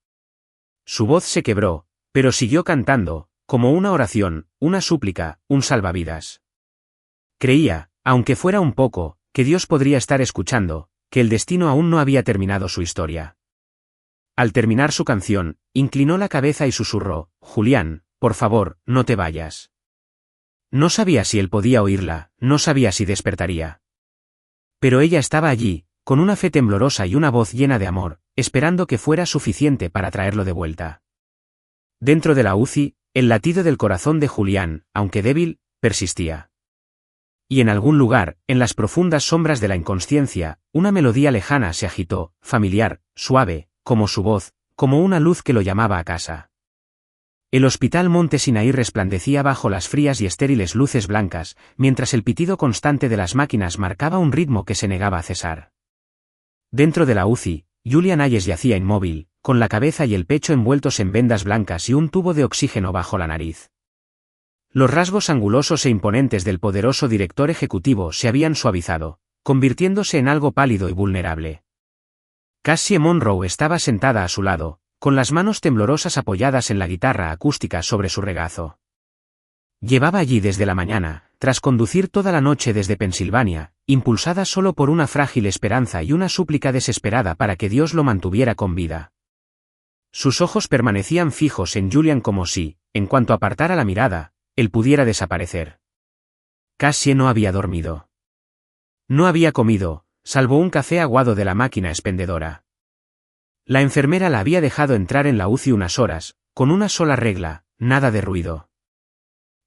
Su voz se quebró, pero siguió cantando, como una oración, una súplica, un salvavidas. Creía, aunque fuera un poco, que Dios podría estar escuchando, que el destino aún no había terminado su historia. Al terminar su canción, inclinó la cabeza y susurró, Julián, por favor, no te vayas. No sabía si él podía oírla, no sabía si despertaría. Pero ella estaba allí, con una fe temblorosa y una voz llena de amor, esperando que fuera suficiente para traerlo de vuelta. Dentro de la UCI, el latido del corazón de Julián, aunque débil, persistía. Y en algún lugar, en las profundas sombras de la inconsciencia, una melodía lejana se agitó, familiar, suave, como su voz, como una luz que lo llamaba a casa. El hospital Monte Sinaí resplandecía bajo las frías y estériles luces blancas, mientras el pitido constante de las máquinas marcaba un ritmo que se negaba a cesar. Dentro de la UCI, Julian Hayes yacía inmóvil, con la cabeza y el pecho envueltos en vendas blancas y un tubo de oxígeno bajo la nariz. Los rasgos angulosos e imponentes del poderoso director ejecutivo se habían suavizado, convirtiéndose en algo pálido y vulnerable. Cassie Monroe estaba sentada a su lado, con las manos temblorosas apoyadas en la guitarra acústica sobre su regazo. Llevaba allí desde la mañana, tras conducir toda la noche desde Pensilvania, impulsada solo por una frágil esperanza y una súplica desesperada para que Dios lo mantuviera con vida. Sus ojos permanecían fijos en Julian como si, en cuanto apartara la mirada, él pudiera desaparecer. Cassie no había dormido. No había comido, salvo un café aguado de la máquina expendedora. La enfermera la había dejado entrar en la UCI unas horas, con una sola regla, nada de ruido.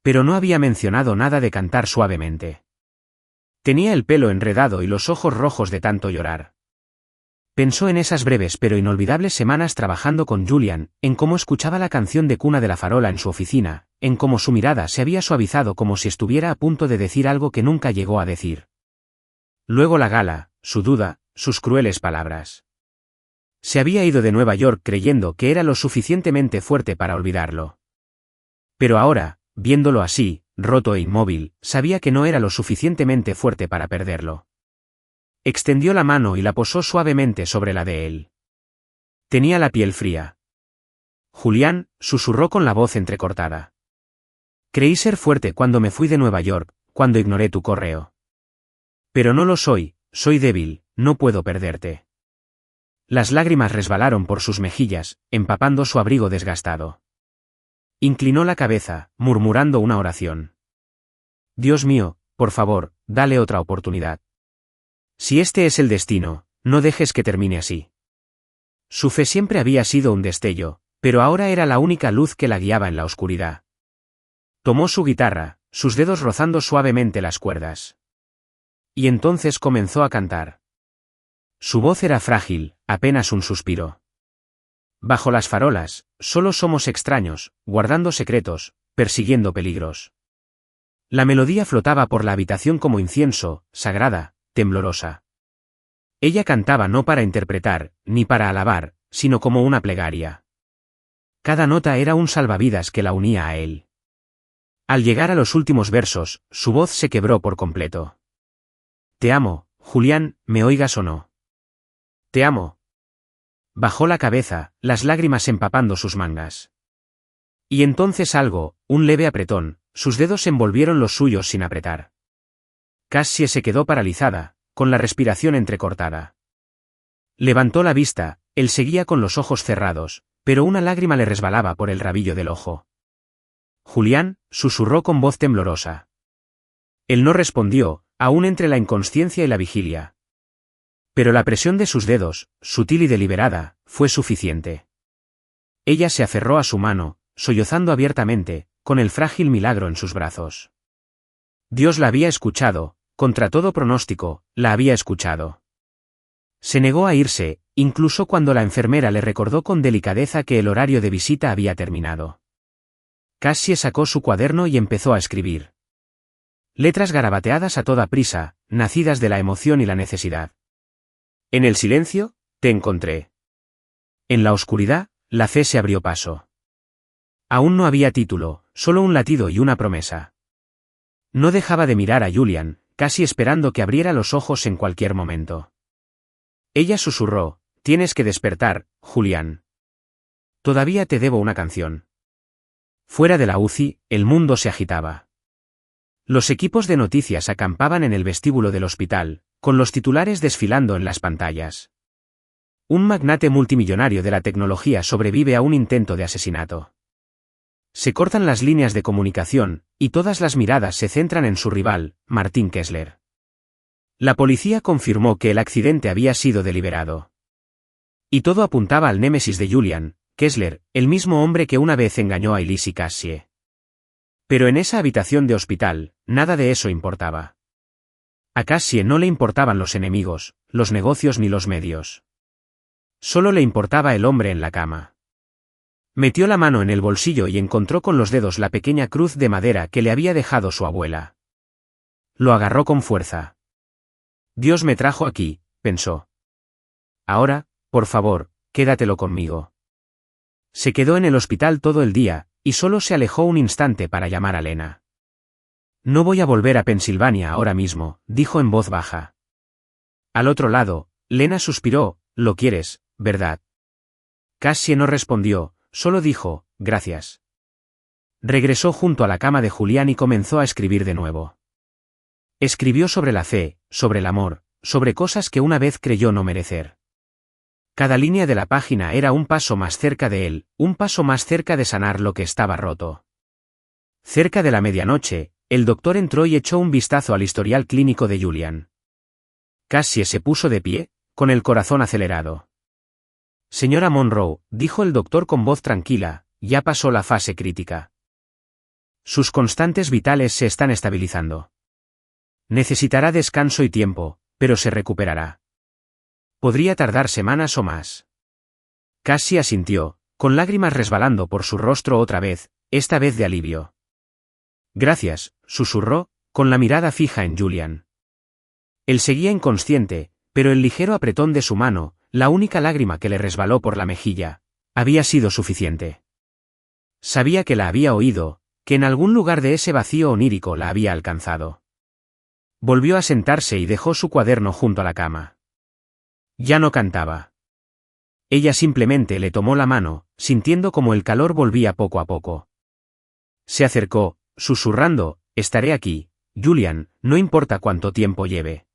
Pero no había mencionado nada de cantar suavemente. Tenía el pelo enredado y los ojos rojos de tanto llorar. Pensó en esas breves pero inolvidables semanas trabajando con Julian, en cómo escuchaba la canción de cuna de la farola en su oficina, en cómo su mirada se había suavizado como si estuviera a punto de decir algo que nunca llegó a decir. Luego la gala, su duda, sus crueles palabras. Se había ido de Nueva York creyendo que era lo suficientemente fuerte para olvidarlo. Pero ahora, viéndolo así, roto e inmóvil, sabía que no era lo suficientemente fuerte para perderlo. Extendió la mano y la posó suavemente sobre la de él. Tenía la piel fría. Julián, susurró con la voz entrecortada. Creí ser fuerte cuando me fui de Nueva York, cuando ignoré tu correo. Pero no lo soy, soy débil, no puedo perderte. Las lágrimas resbalaron por sus mejillas, empapando su abrigo desgastado. Inclinó la cabeza, murmurando una oración. Dios mío, por favor, dale otra oportunidad. Si este es el destino, no dejes que termine así. Su fe siempre había sido un destello, pero ahora era la única luz que la guiaba en la oscuridad. Tomó su guitarra, sus dedos rozando suavemente las cuerdas. Y entonces comenzó a cantar. Su voz era frágil, apenas un suspiro. Bajo las farolas, solo somos extraños, guardando secretos, persiguiendo peligros. La melodía flotaba por la habitación como incienso, sagrada, temblorosa. Ella cantaba no para interpretar, ni para alabar, sino como una plegaria. Cada nota era un salvavidas que la unía a él. Al llegar a los últimos versos, su voz se quebró por completo. Te amo, Julián, me oigas o no. Te amo. Bajó la cabeza, las lágrimas empapando sus mangas. Y entonces algo, un leve apretón, sus dedos envolvieron los suyos sin apretar. Cassie se quedó paralizada, con la respiración entrecortada. Levantó la vista, él seguía con los ojos cerrados, pero una lágrima le resbalaba por el rabillo del ojo. Julián, susurró con voz temblorosa. Él no respondió, aún entre la inconsciencia y la vigilia. Pero la presión de sus dedos, sutil y deliberada, fue suficiente. Ella se aferró a su mano, sollozando abiertamente, con el frágil milagro en sus brazos. Dios la había escuchado, contra todo pronóstico, la había escuchado. Se negó a irse, incluso cuando la enfermera le recordó con delicadeza que el horario de visita había terminado. Cassie sacó su cuaderno y empezó a escribir. Letras garabateadas a toda prisa, nacidas de la emoción y la necesidad. En el silencio, te encontré. En la oscuridad, la fe se abrió paso. Aún no había título, solo un latido y una promesa. No dejaba de mirar a Julian, casi esperando que abriera los ojos en cualquier momento. Ella susurró, tienes que despertar, Julián. Todavía te debo una canción. Fuera de la UCI, el mundo se agitaba. Los equipos de noticias acampaban en el vestíbulo del hospital, con los titulares desfilando en las pantallas. Un magnate multimillonario de la tecnología sobrevive a un intento de asesinato. Se cortan las líneas de comunicación, y todas las miradas se centran en su rival, Martin Kessler. La policía confirmó que el accidente había sido deliberado. Y todo apuntaba al némesis de Julian, Kessler, el mismo hombre que una vez engañó a Elise y Cassie. Pero en esa habitación de hospital, nada de eso importaba. A Cassie no le importaban los enemigos, los negocios ni los medios. Solo le importaba el hombre en la cama. Metió la mano en el bolsillo y encontró con los dedos la pequeña cruz de madera que le había dejado su abuela. Lo agarró con fuerza. Dios me trajo aquí, pensó. Ahora, por favor, quédatelo conmigo. Se quedó en el hospital todo el día, y solo se alejó un instante para llamar a Lena. No voy a volver a Pensilvania ahora mismo, dijo en voz baja. Al otro lado, Lena suspiró, lo quieres, ¿verdad? Cassie no respondió, solo dijo, gracias. Regresó junto a la cama de Julián y comenzó a escribir de nuevo. Escribió sobre la fe, sobre el amor, sobre cosas que una vez creyó no merecer. Cada línea de la página era un paso más cerca de él, un paso más cerca de sanar lo que estaba roto. Cerca de la medianoche, el doctor entró y echó un vistazo al historial clínico de Julian. Cassie se puso de pie, con el corazón acelerado. Señora Monroe, dijo el doctor con voz tranquila, ya pasó la fase crítica. Sus constantes vitales se están estabilizando. Necesitará descanso y tiempo, pero se recuperará. Podría tardar semanas o más. Cassie asintió, con lágrimas resbalando por su rostro otra vez, esta vez de alivio. Gracias, susurró, con la mirada fija en Julian. Él seguía inconsciente, pero el ligero apretón de su mano, la única lágrima que le resbaló por la mejilla, había sido suficiente. Sabía que la había oído, que en algún lugar de ese vacío onírico la había alcanzado. Volvió a sentarse y dejó su cuaderno junto a la cama. Ya no cantaba. Ella simplemente le tomó la mano, sintiendo como el calor volvía poco a poco. Se acercó, susurrando, estaré aquí, Julian, no importa cuánto tiempo lleve.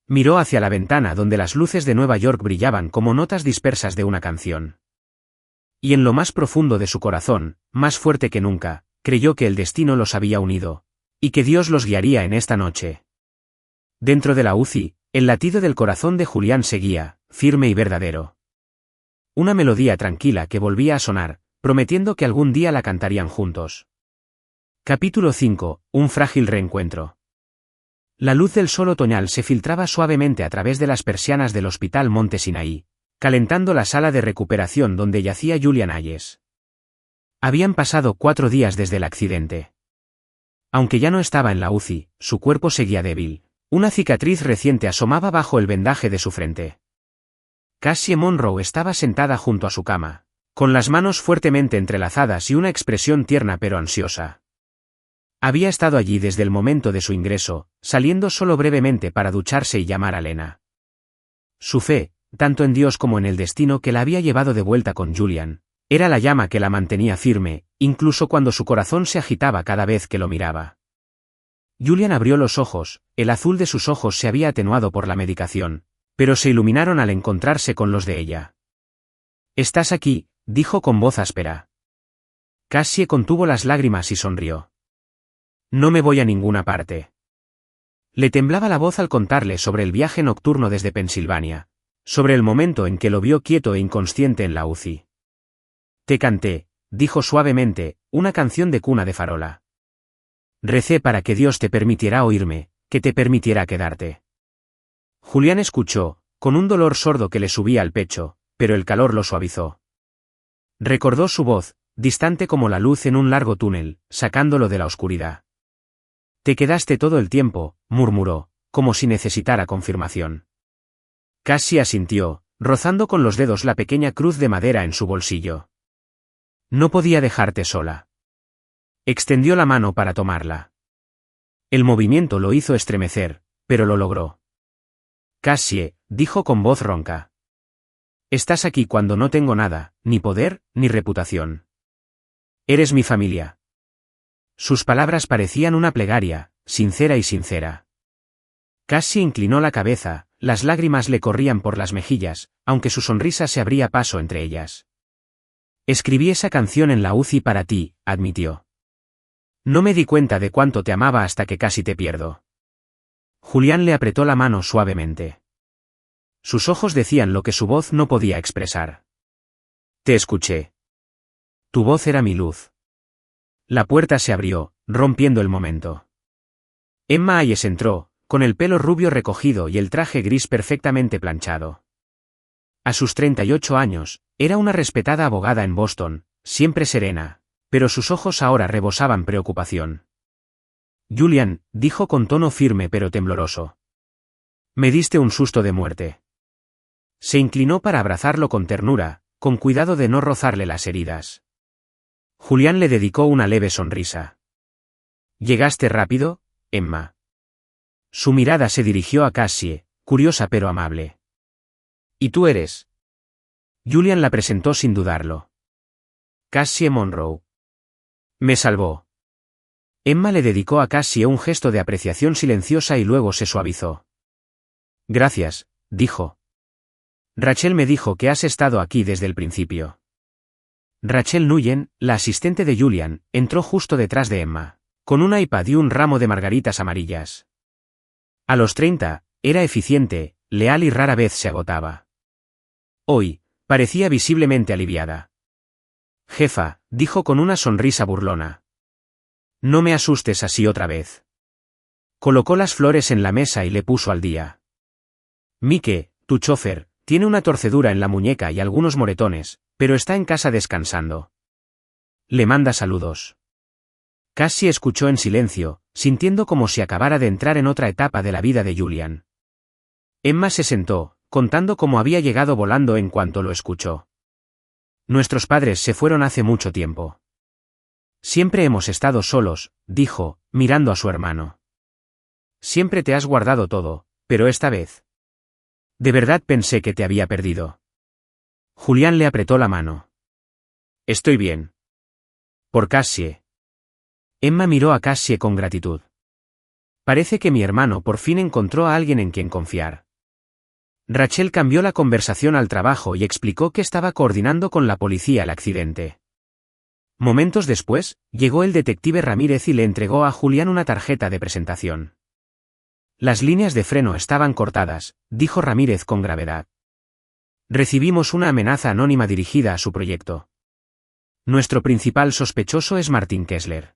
Miró hacia la ventana donde las luces de Nueva York brillaban como notas dispersas de una canción. Y en lo más profundo de su corazón, más fuerte que nunca, creyó que el destino los había unido, y que Dios los guiaría en esta noche. Dentro de la UCI, el latido del corazón de Julián seguía, firme y verdadero. Una melodía tranquila que volvía a sonar, prometiendo que algún día la cantarían juntos. Capítulo 5. Un frágil reencuentro. La luz del sol otoñal se filtraba suavemente a través de las persianas del Hospital Monte Sinaí, calentando la sala de recuperación donde yacía Julian Hayes. Habían pasado 4 días desde el accidente. Aunque ya no estaba en la UCI, su cuerpo seguía débil. Una cicatriz reciente asomaba bajo el vendaje de su frente. Cassie Monroe estaba sentada junto a su cama, con las manos fuertemente entrelazadas y una expresión tierna pero ansiosa. Había estado allí desde el momento de su ingreso, saliendo solo brevemente para ducharse y llamar a Lena. Su fe, tanto en Dios como en el destino que la había llevado de vuelta con Julian, era la llama que la mantenía firme, incluso cuando su corazón se agitaba cada vez que lo miraba. Julian abrió los ojos, el azul de sus ojos se había atenuado por la medicación, pero se iluminaron al encontrarse con los de ella. «Estás aquí», dijo con voz áspera. Cassie contuvo las lágrimas y sonrió. «No me voy a ninguna parte». Le temblaba la voz al contarle sobre el viaje nocturno desde Pensilvania, sobre el momento en que lo vio quieto e inconsciente en la UCI. «Te canté», dijo suavemente, una canción de cuna de farola. «Recé para que Dios te permitiera oírme, que te permitiera quedarte». Julián escuchó, con un dolor sordo que le subía al pecho, pero el calor lo suavizó. Recordó su voz, distante como la luz en un largo túnel, sacándolo de la oscuridad. «Te quedaste todo el tiempo», murmuró, como si necesitara confirmación. Cassie asintió, rozando con los dedos la pequeña cruz de madera en su bolsillo. «No podía dejarte sola». Extendió la mano para tomarla. El movimiento lo hizo estremecer, pero lo logró. «Cassie», dijo con voz ronca. «Estás aquí cuando no tengo nada, ni poder, ni reputación. Eres mi familia». Sus palabras parecían una plegaria, sincera y sincera. Cassie inclinó la cabeza, las lágrimas le corrían por las mejillas, aunque su sonrisa se abría paso entre ellas. «Escribí esa canción en la UCI para ti», admitió. «No me di cuenta de cuánto te amaba hasta que casi te pierdo». Julián le apretó la mano suavemente. Sus ojos decían lo que su voz no podía expresar. «Te escuché. Tu voz era mi luz». La puerta se abrió, rompiendo el momento. Emma Hayes entró, con el pelo rubio recogido y el traje gris perfectamente planchado. A sus 38 años, era una respetada abogada en Boston, siempre serena, pero sus ojos ahora rebosaban preocupación. Julian, dijo con tono firme pero tembloroso. Me diste un susto de muerte. Se inclinó para abrazarlo con ternura, con cuidado de no rozarle las heridas. Julián le dedicó una leve sonrisa. ¿Llegaste rápido, Emma? Su mirada se dirigió a Cassie, curiosa pero amable. ¿Y tú eres? Julian la presentó sin dudarlo. Cassie Monroe. Me salvó. Emma le dedicó a Cassie un gesto de apreciación silenciosa y luego se suavizó. Gracias, dijo. Rachel me dijo que has estado aquí desde el principio. Rachel Nguyen, la asistente de Julian, entró justo detrás de Emma, con un iPad y un ramo de margaritas amarillas. A los 30, era eficiente, leal y rara vez se agotaba. Hoy, parecía visiblemente aliviada. Jefa, dijo con una sonrisa burlona. No me asustes así otra vez. Colocó las flores en la mesa y le puso al día. Mike, tu chofer, tiene una torcedura en la muñeca y algunos moretones, pero está en casa descansando. Le manda saludos. Cassie escuchó en silencio, sintiendo como si acabara de entrar en otra etapa de la vida de Julian. Emma se sentó, contando cómo había llegado volando en cuanto lo escuchó. Nuestros padres se fueron hace mucho tiempo. Siempre hemos estado solos, dijo, mirando a su hermano. Siempre te has guardado todo, pero esta vez. De verdad pensé que te había perdido. Julián le apretó la mano. Estoy bien. Por Cassie. Emma miró a Cassie con gratitud. Parece que mi hermano por fin encontró a alguien en quien confiar. Rachel cambió la conversación al trabajo y explicó que estaba coordinando con la policía el accidente. Momentos después, llegó el detective Ramírez y le entregó a Julián una tarjeta de presentación. Las líneas de freno estaban cortadas, dijo Ramírez con gravedad. Recibimos una amenaza anónima dirigida a su proyecto. Nuestro principal sospechoso es Martin Kessler.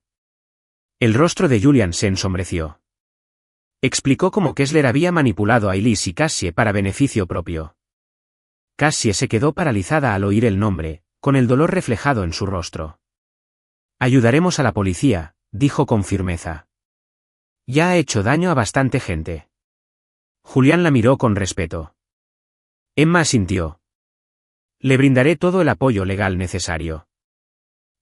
El rostro de Julian se ensombreció. Explicó cómo Kessler había manipulado a Elise y Cassie para beneficio propio. Cassie se quedó paralizada al oír el nombre, con el dolor reflejado en su rostro. Ayudaremos a la policía, dijo con firmeza. Ya ha hecho daño a bastante gente. Julián la miró con respeto. Emma asintió. Le brindaré todo el apoyo legal necesario.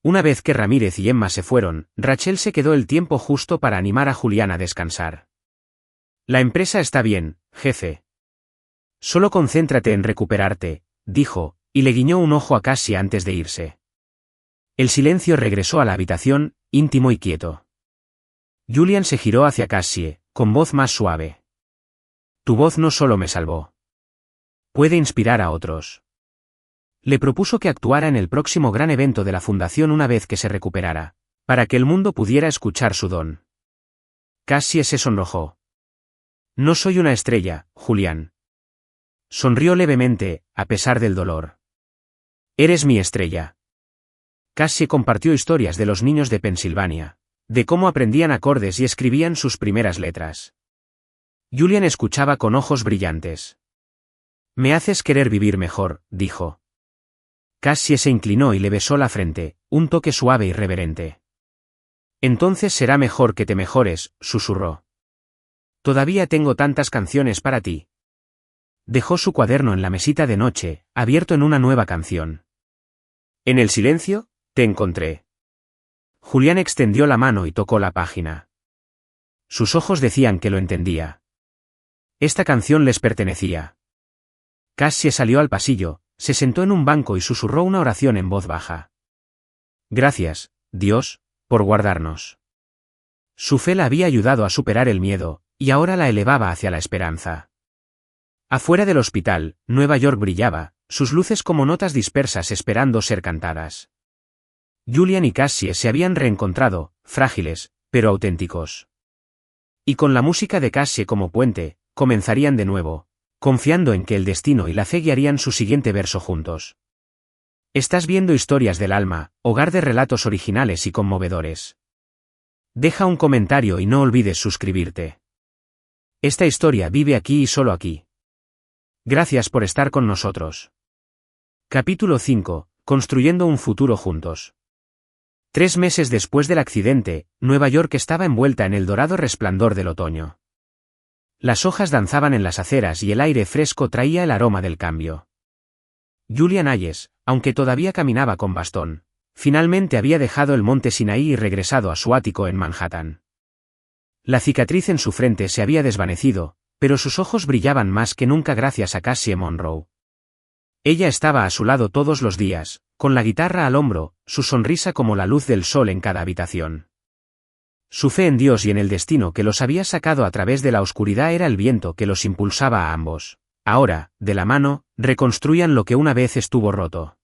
Una vez que Ramírez y Emma se fueron, Rachel se quedó el tiempo justo para animar a Julián a descansar. La empresa está bien, jefe. Solo concéntrate en recuperarte, dijo, y le guiñó un ojo a Cassie antes de irse. El silencio regresó a la habitación, íntimo y quieto. Julian se giró hacia Cassie, con voz más suave. Tu voz no solo me salvó. Puede inspirar a otros. Le propuso que actuara en el próximo gran evento de la fundación una vez que se recuperara, para que el mundo pudiera escuchar su don. Cassie se sonrojó. No soy una estrella, Julián. Sonrió levemente, a pesar del dolor. Eres mi estrella. Cassie compartió historias de los niños de Pensilvania, de cómo aprendían acordes y escribían sus primeras letras. Julian escuchaba con ojos brillantes. Me haces querer vivir mejor, dijo. Cassie se inclinó y le besó la frente, un toque suave y reverente. Entonces será mejor que te mejores, susurró. Todavía tengo tantas canciones para ti. Dejó su cuaderno en la mesita de noche, abierto en una nueva canción. En el silencio, te encontré. Julián extendió la mano y tocó la página. Sus ojos decían que lo entendía. Esta canción les pertenecía. Cassie salió al pasillo, se sentó en un banco y susurró una oración en voz baja. Gracias, Dios, por guardarnos. Su fe la había ayudado a superar el miedo, y ahora la elevaba hacia la esperanza. Afuera del hospital, Nueva York brillaba, sus luces como notas dispersas esperando ser cantadas. Julian y Cassie se habían reencontrado, frágiles, pero auténticos. Y con la música de Cassie como puente, comenzarían de nuevo, confiando en que el destino y la fe guiarían su siguiente verso juntos. Estás viendo Historias del Alma, hogar de relatos originales y conmovedores. Deja un comentario y no olvides suscribirte. Esta historia vive aquí y solo aquí. Gracias por estar con nosotros. Capítulo 5. construyendo un futuro juntos. 3 meses después del accidente, Nueva York estaba envuelta en el dorado resplandor del otoño. Las hojas danzaban en las aceras y el aire fresco traía el aroma del cambio. Julian Hayes, aunque todavía caminaba con bastón, finalmente había dejado el monte Sinaí y regresado a su ático en Manhattan. La cicatriz en su frente se había desvanecido, pero sus ojos brillaban más que nunca gracias a Cassie Monroe. Ella estaba a su lado todos los días, con la guitarra al hombro, su sonrisa como la luz del sol en cada habitación. Su fe en Dios y en el destino que los había sacado a través de la oscuridad era el viento que los impulsaba a ambos. Ahora, de la mano, reconstruían lo que una vez estuvo roto.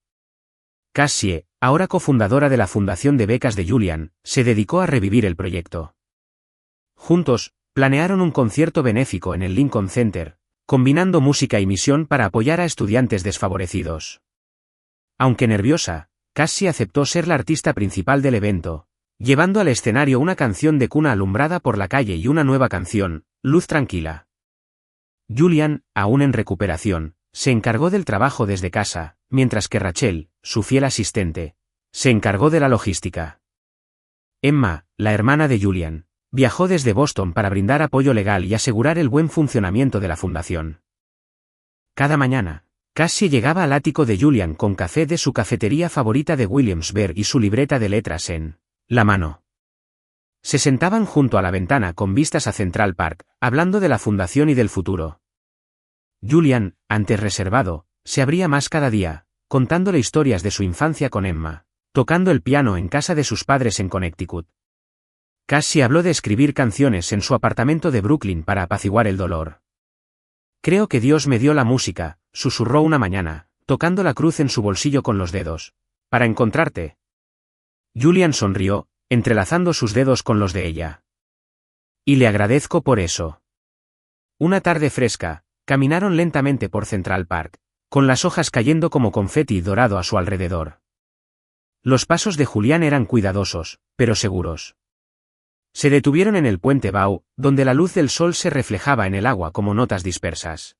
Cassie, ahora cofundadora de la Fundación de Becas de Julian, se dedicó a revivir el proyecto. Juntos, planearon un concierto benéfico en el Lincoln Center, combinando música y misión para apoyar a estudiantes desfavorecidos. Aunque nerviosa, Cassie aceptó ser la artista principal del evento, llevando al escenario una canción de cuna alumbrada por la calle y una nueva canción, Luz Tranquila. Julian, aún en recuperación, se encargó del trabajo desde casa, mientras que Rachel, su fiel asistente, se encargó de la logística. Emma, la hermana de Julian, viajó desde Boston para brindar apoyo legal y asegurar el buen funcionamiento de la fundación. Cada mañana, Cassie llegaba al ático de Julian con café de su cafetería favorita de Williamsburg y su libreta de letras en la mano. Se sentaban junto a la ventana con vistas a Central Park, hablando de la fundación y del futuro. Julian, antes reservado, se abría más cada día, contándole historias de su infancia con Emma, tocando el piano en casa de sus padres en Connecticut. Cassie habló de escribir canciones en su apartamento de Brooklyn para apaciguar el dolor. Creo que Dios me dio la música, susurró una mañana, tocando la cruz en su bolsillo con los dedos. Para encontrarte. Julian sonrió, entrelazando sus dedos con los de ella. Y le agradezco por eso. Una tarde fresca, caminaron lentamente por Central Park, con las hojas cayendo como confeti dorado a su alrededor. Los pasos de Julián eran cuidadosos, pero seguros. Se detuvieron en el puente Bow, donde la luz del sol se reflejaba en el agua como notas dispersas.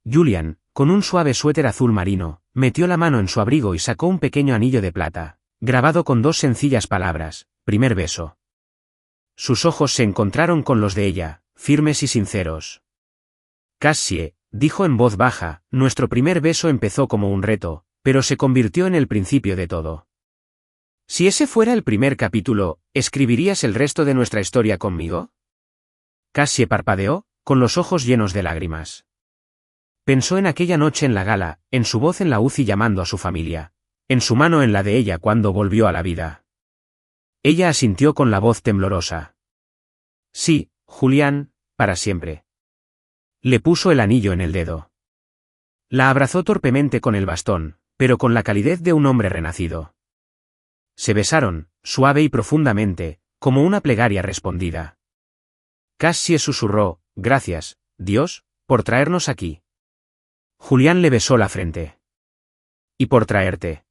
Julian, con un suave suéter azul marino, metió la mano en su abrigo y sacó un pequeño anillo de plata, grabado con 2 sencillas palabras, primer beso. Sus ojos se encontraron con los de ella, firmes y sinceros. Cassie, dijo en voz baja, nuestro primer beso empezó como un reto, pero se convirtió en el principio de todo. Si ese fuera el primer capítulo, ¿escribirías el resto de nuestra historia conmigo? Cassie parpadeó, con los ojos llenos de lágrimas. Pensó en aquella noche en la gala, en su voz en la UCI llamando a su familia, en su mano en la de ella cuando volvió a la vida. Ella asintió con la voz temblorosa. Sí, Julián, para siempre. Le puso el anillo en el dedo. La abrazó torpemente con el bastón, pero con la calidez de un hombre renacido. Se besaron, suave y profundamente, como una plegaria respondida. Cassie susurró, gracias, Dios, por traernos aquí. Julián le besó la frente. Y por traerte.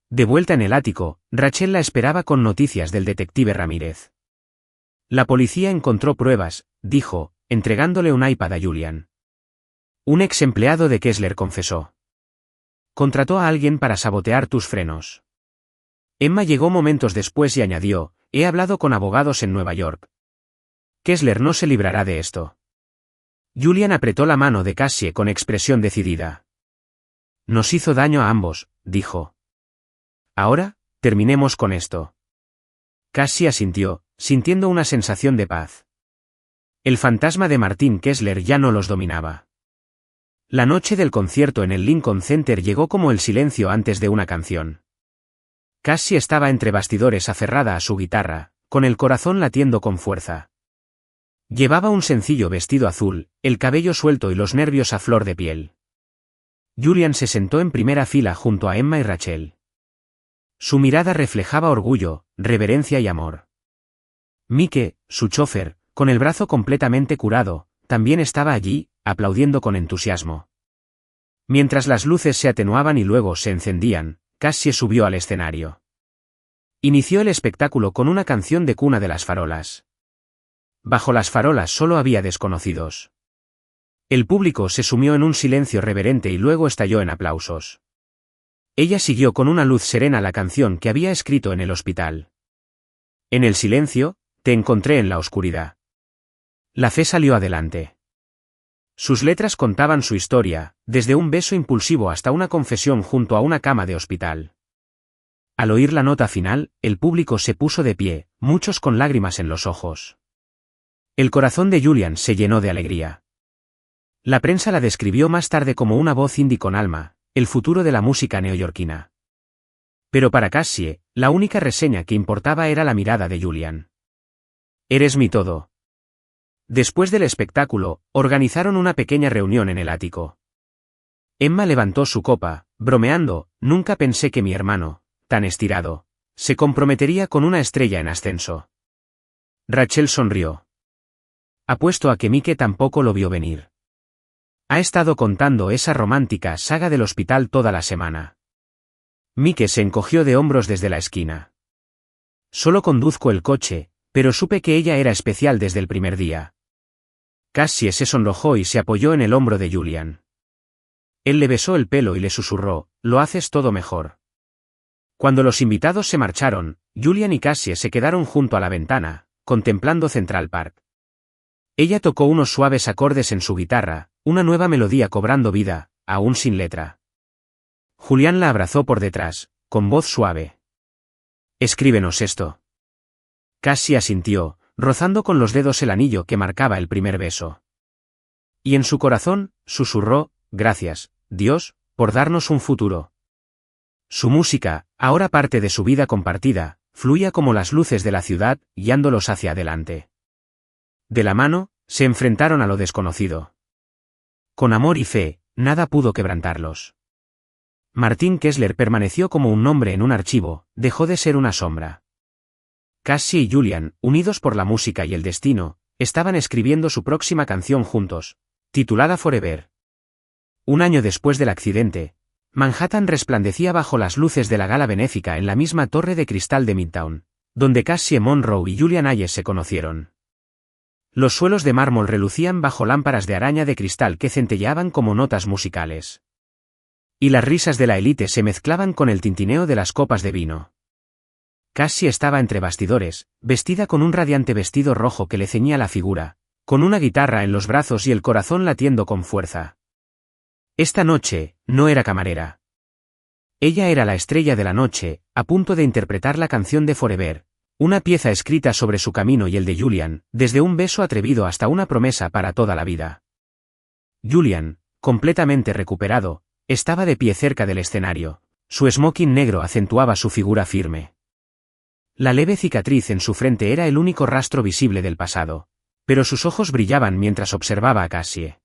De vuelta en el ático, Rachel la esperaba con noticias del detective Ramírez. La policía encontró pruebas, dijo, entregándole un iPad a Julian. Un ex empleado de Kessler confesó. Contrató a alguien para sabotear tus frenos. Emma llegó momentos después y añadió, he hablado con abogados en Nueva York. Kessler no se librará de esto. Julian apretó la mano de Cassie con expresión decidida. Nos hizo daño a ambos, dijo. Ahora, terminemos con esto. Cassie asintió, sintiendo una sensación de paz. El fantasma de Martin Kessler ya no los dominaba. La noche del concierto en el Lincoln Center llegó como el silencio antes de una canción. Cassie estaba entre bastidores aferrada a su guitarra, con el corazón latiendo con fuerza. Llevaba un sencillo vestido azul, el cabello suelto y los nervios a flor de piel. Julian se sentó en primera fila junto a Emma y Rachel. Su mirada reflejaba orgullo, reverencia y amor. Mike, su chofer, con el brazo completamente curado, también estaba allí, aplaudiendo con entusiasmo. Mientras las luces se atenuaban y luego se encendían, Cassie subió al escenario. Inició el espectáculo con una canción de cuna de las farolas. Bajo las farolas solo había desconocidos. El público se sumió en un silencio reverente y luego estalló en aplausos. Ella siguió con una luz serena la canción que había escrito en el hospital. En el silencio, te encontré en la oscuridad. La fe salió adelante. Sus letras contaban su historia, desde un beso impulsivo hasta una confesión junto a una cama de hospital. Al oír la nota final, el público se puso de pie, muchos con lágrimas en los ojos. El corazón de Julian se llenó de alegría. La prensa la describió más tarde como una voz indie con alma, el futuro de la música neoyorquina. Pero para Cassie, la única reseña que importaba era la mirada de Julian. Eres mi todo. Después del espectáculo, organizaron una pequeña reunión en el ático. Emma levantó su copa, bromeando, nunca pensé que mi hermano, tan estirado, se comprometería con una estrella en ascenso. Rachel sonrió. Apuesto a que Mike tampoco lo vio venir. Ha estado contando esa romántica saga del hospital toda la semana. Mike se encogió de hombros desde la esquina. Solo conduzco el coche, pero supe que ella era especial desde el primer día. Cassie se sonrojó y se apoyó en el hombro de Julian. Él le besó el pelo y le susurró, lo haces todo mejor. Cuando los invitados se marcharon, Julian y Cassie se quedaron junto a la ventana, contemplando Central Park. Ella tocó unos suaves acordes en su guitarra, una nueva melodía cobrando vida, aún sin letra. Julian la abrazó por detrás, con voz suave. Escríbenos esto. Cassie asintió, rozando con los dedos el anillo que marcaba el primer beso. Y en su corazón, susurró, gracias, Dios, por darnos un futuro. Su música, ahora parte de su vida compartida, fluía como las luces de la ciudad, guiándolos hacia adelante. De la mano, se enfrentaron a lo desconocido. Con amor y fe, nada pudo quebrantarlos. Martin Kessler permaneció como un nombre en un archivo, dejó de ser una sombra. Cassie y Julian, unidos por la música y el destino, estaban escribiendo su próxima canción juntos, titulada Forever. Un año después del accidente, Manhattan resplandecía bajo las luces de la gala benéfica en la misma torre de cristal de Midtown, donde Cassie Monroe y Julian Hayes se conocieron. Los suelos de mármol relucían bajo lámparas de araña de cristal que centelleaban como notas musicales. Y las risas de la élite se mezclaban con el tintineo de las copas de vino. Cassie estaba entre bastidores, vestida con un radiante vestido rojo que le ceñía la figura, con una guitarra en los brazos y el corazón latiendo con fuerza. Esta noche, no era camarera. Ella era la estrella de la noche, a punto de interpretar la canción de Forever, una pieza escrita sobre su camino y el de Julian, desde un beso atrevido hasta una promesa para toda la vida. Julian, completamente recuperado, estaba de pie cerca del escenario, su smoking negro acentuaba su figura firme. La leve cicatriz en su frente era el único rastro visible del pasado, pero sus ojos brillaban mientras observaba a Cassie.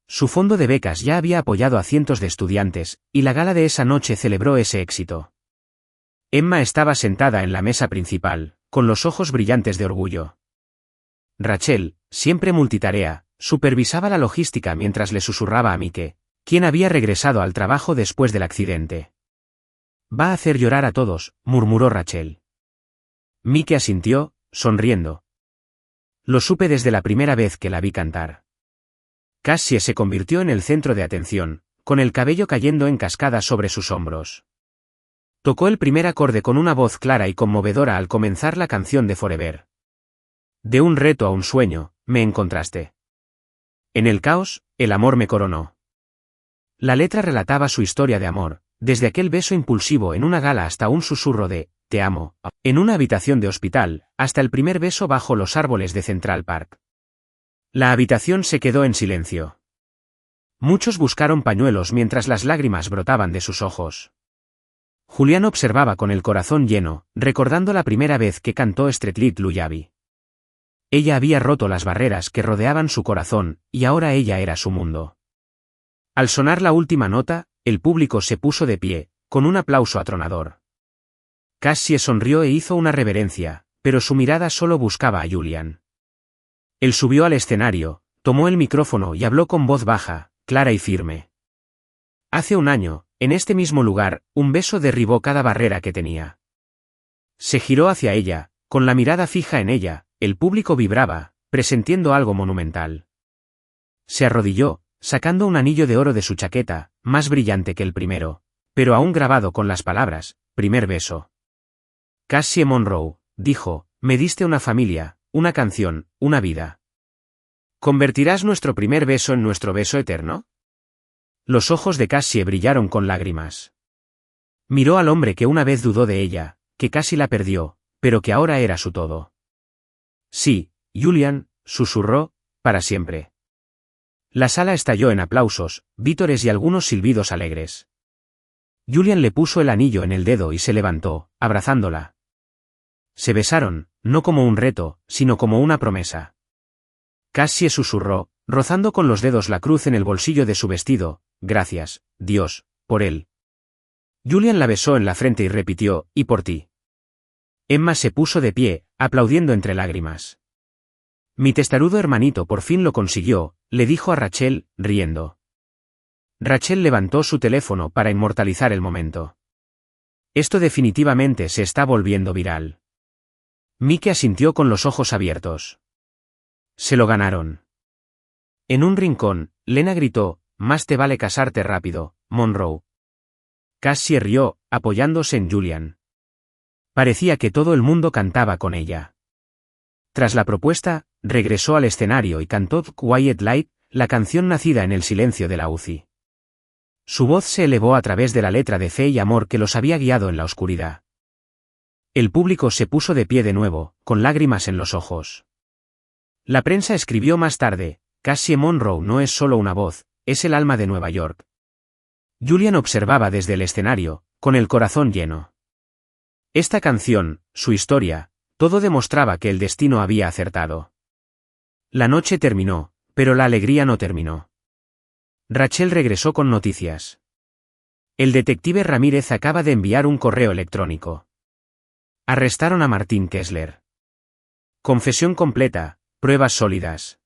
Su fondo de becas ya había apoyado a cientos de estudiantes, y la gala de esa noche celebró ese éxito. Emma estaba sentada en la mesa principal, con los ojos brillantes de orgullo. Rachel, siempre multitarea, supervisaba la logística mientras le susurraba a Mike, quien había regresado al trabajo después del accidente. Va a hacer llorar a todos, murmuró Rachel. Mike asintió, sonriendo. Lo supe desde la primera vez que la vi cantar. Cassie se convirtió en el centro de atención, con el cabello cayendo en cascada sobre sus hombros. Tocó el primer acorde con una voz clara y conmovedora al comenzar la canción de Forever. De un reto a un sueño, me encontraste. En el caos, el amor me coronó. La letra relataba su historia de amor, desde aquel beso impulsivo en una gala hasta un susurro de «te amo», en una habitación de hospital, hasta el primer beso bajo los árboles de Central Park. La habitación se quedó en silencio. Muchos buscaron pañuelos mientras las lágrimas brotaban de sus ojos. Julián observaba con el corazón lleno, recordando la primera vez que cantó Streetlight Lullaby. Ella había roto las barreras que rodeaban su corazón, y ahora ella era su mundo. Al sonar la última nota, el público se puso de pie, con un aplauso atronador. Cassie sonrió e hizo una reverencia, pero su mirada solo buscaba a Julian. Él subió al escenario, tomó el micrófono y habló con voz baja, clara y firme. Hace un año, en este mismo lugar, un beso derribó cada barrera que tenía. Se giró hacia ella, con la mirada fija en ella, el público vibraba, presintiendo algo monumental. Se arrodilló, sacando un anillo de oro de su chaqueta, más brillante que el primero, pero aún grabado con las palabras, primer beso. Cassie Monroe, dijo, me diste una familia, una canción, una vida. ¿Convertirás nuestro primer beso en nuestro beso eterno? Los ojos de Cassie brillaron con lágrimas. Miró al hombre que una vez dudó de ella, que casi la perdió, pero que ahora era su todo. Sí, Julian, susurró, para siempre. La sala estalló en aplausos, vítores y algunos silbidos alegres. Julian le puso el anillo en el dedo y se levantó, abrazándola. Se besaron, no como un reto, sino como una promesa. Cassie susurró, rozando con los dedos la cruz en el bolsillo de su vestido, gracias, Dios, por él. Julian la besó en la frente y repitió, y por ti. Emma se puso de pie, aplaudiendo entre lágrimas. Mi testarudo hermanito por fin lo consiguió, le dijo a Rachel, riendo. Rachel levantó su teléfono para inmortalizar el momento. Esto definitivamente se está volviendo viral. Mike asintió con los ojos abiertos. Se lo ganaron. En un rincón, Lena gritó, más te vale casarte rápido, Monroe. Cassie rió, apoyándose en Julian. Parecía que todo el mundo cantaba con ella. Tras la propuesta, regresó al escenario y cantó Quiet Light, la canción nacida en el silencio de la UCI. Su voz se elevó a través de la letra de fe y amor que los había guiado en la oscuridad. El público se puso de pie de nuevo, con lágrimas en los ojos. La prensa escribió más tarde, Cassie Monroe no es solo una voz, es el alma de Nueva York. Julian observaba desde el escenario, con el corazón lleno. Esta canción, su historia, todo demostraba que el destino había acertado. La noche terminó, pero la alegría no terminó. Rachel regresó con noticias. El detective Ramírez acaba de enviar un correo electrónico. Arrestaron a Martin Kessler. Confesión completa, pruebas sólidas.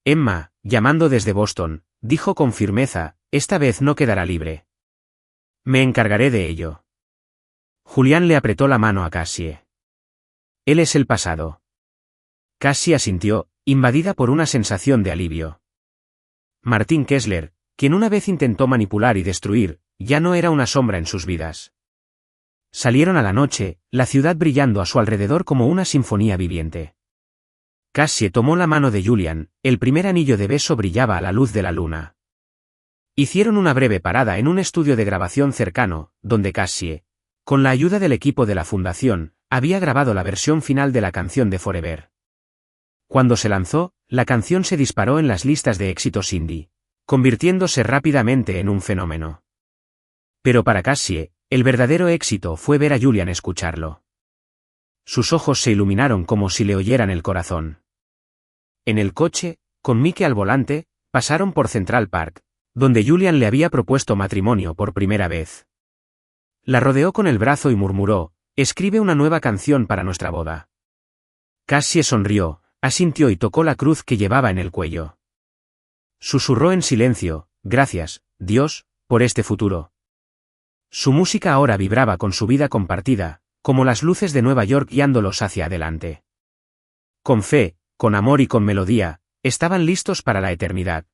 Emma, llamando desde Boston, dijo con firmeza, esta vez no quedará libre. Me encargaré de ello. Julián le apretó la mano a Cassie. Él es el pasado. Cassie asintió, invadida por una sensación de alivio. Martin Kessler, quien una vez intentó manipular y destruir, ya no era una sombra en sus vidas. Salieron a la noche, la ciudad brillando a su alrededor como una sinfonía viviente. Cassie tomó la mano de Julian, el primer anillo de beso brillaba a la luz de la luna. Hicieron una breve parada en un estudio de grabación cercano, donde Cassie, con la ayuda del equipo de la fundación, había grabado la versión final de la canción de Forever. Cuando se lanzó, la canción se disparó en las listas de éxitos indie, convirtiéndose rápidamente en un fenómeno. Pero para Cassie, el verdadero éxito fue ver a Julian escucharlo. Sus ojos se iluminaron como si le oyeran el corazón. En el coche, con Mike al volante, pasaron por Central Park, donde Julian le había propuesto matrimonio por primera vez. La rodeó con el brazo y murmuró, escribe una nueva canción para nuestra boda. Cassie sonrió, asintió y tocó la cruz que llevaba en el cuello. Susurró en silencio, gracias, Dios, por este futuro. Su música ahora vibraba con su vida compartida, como las luces de Nueva York guiándolos hacia adelante. Con fe, con amor y con melodía, estaban listos para la eternidad.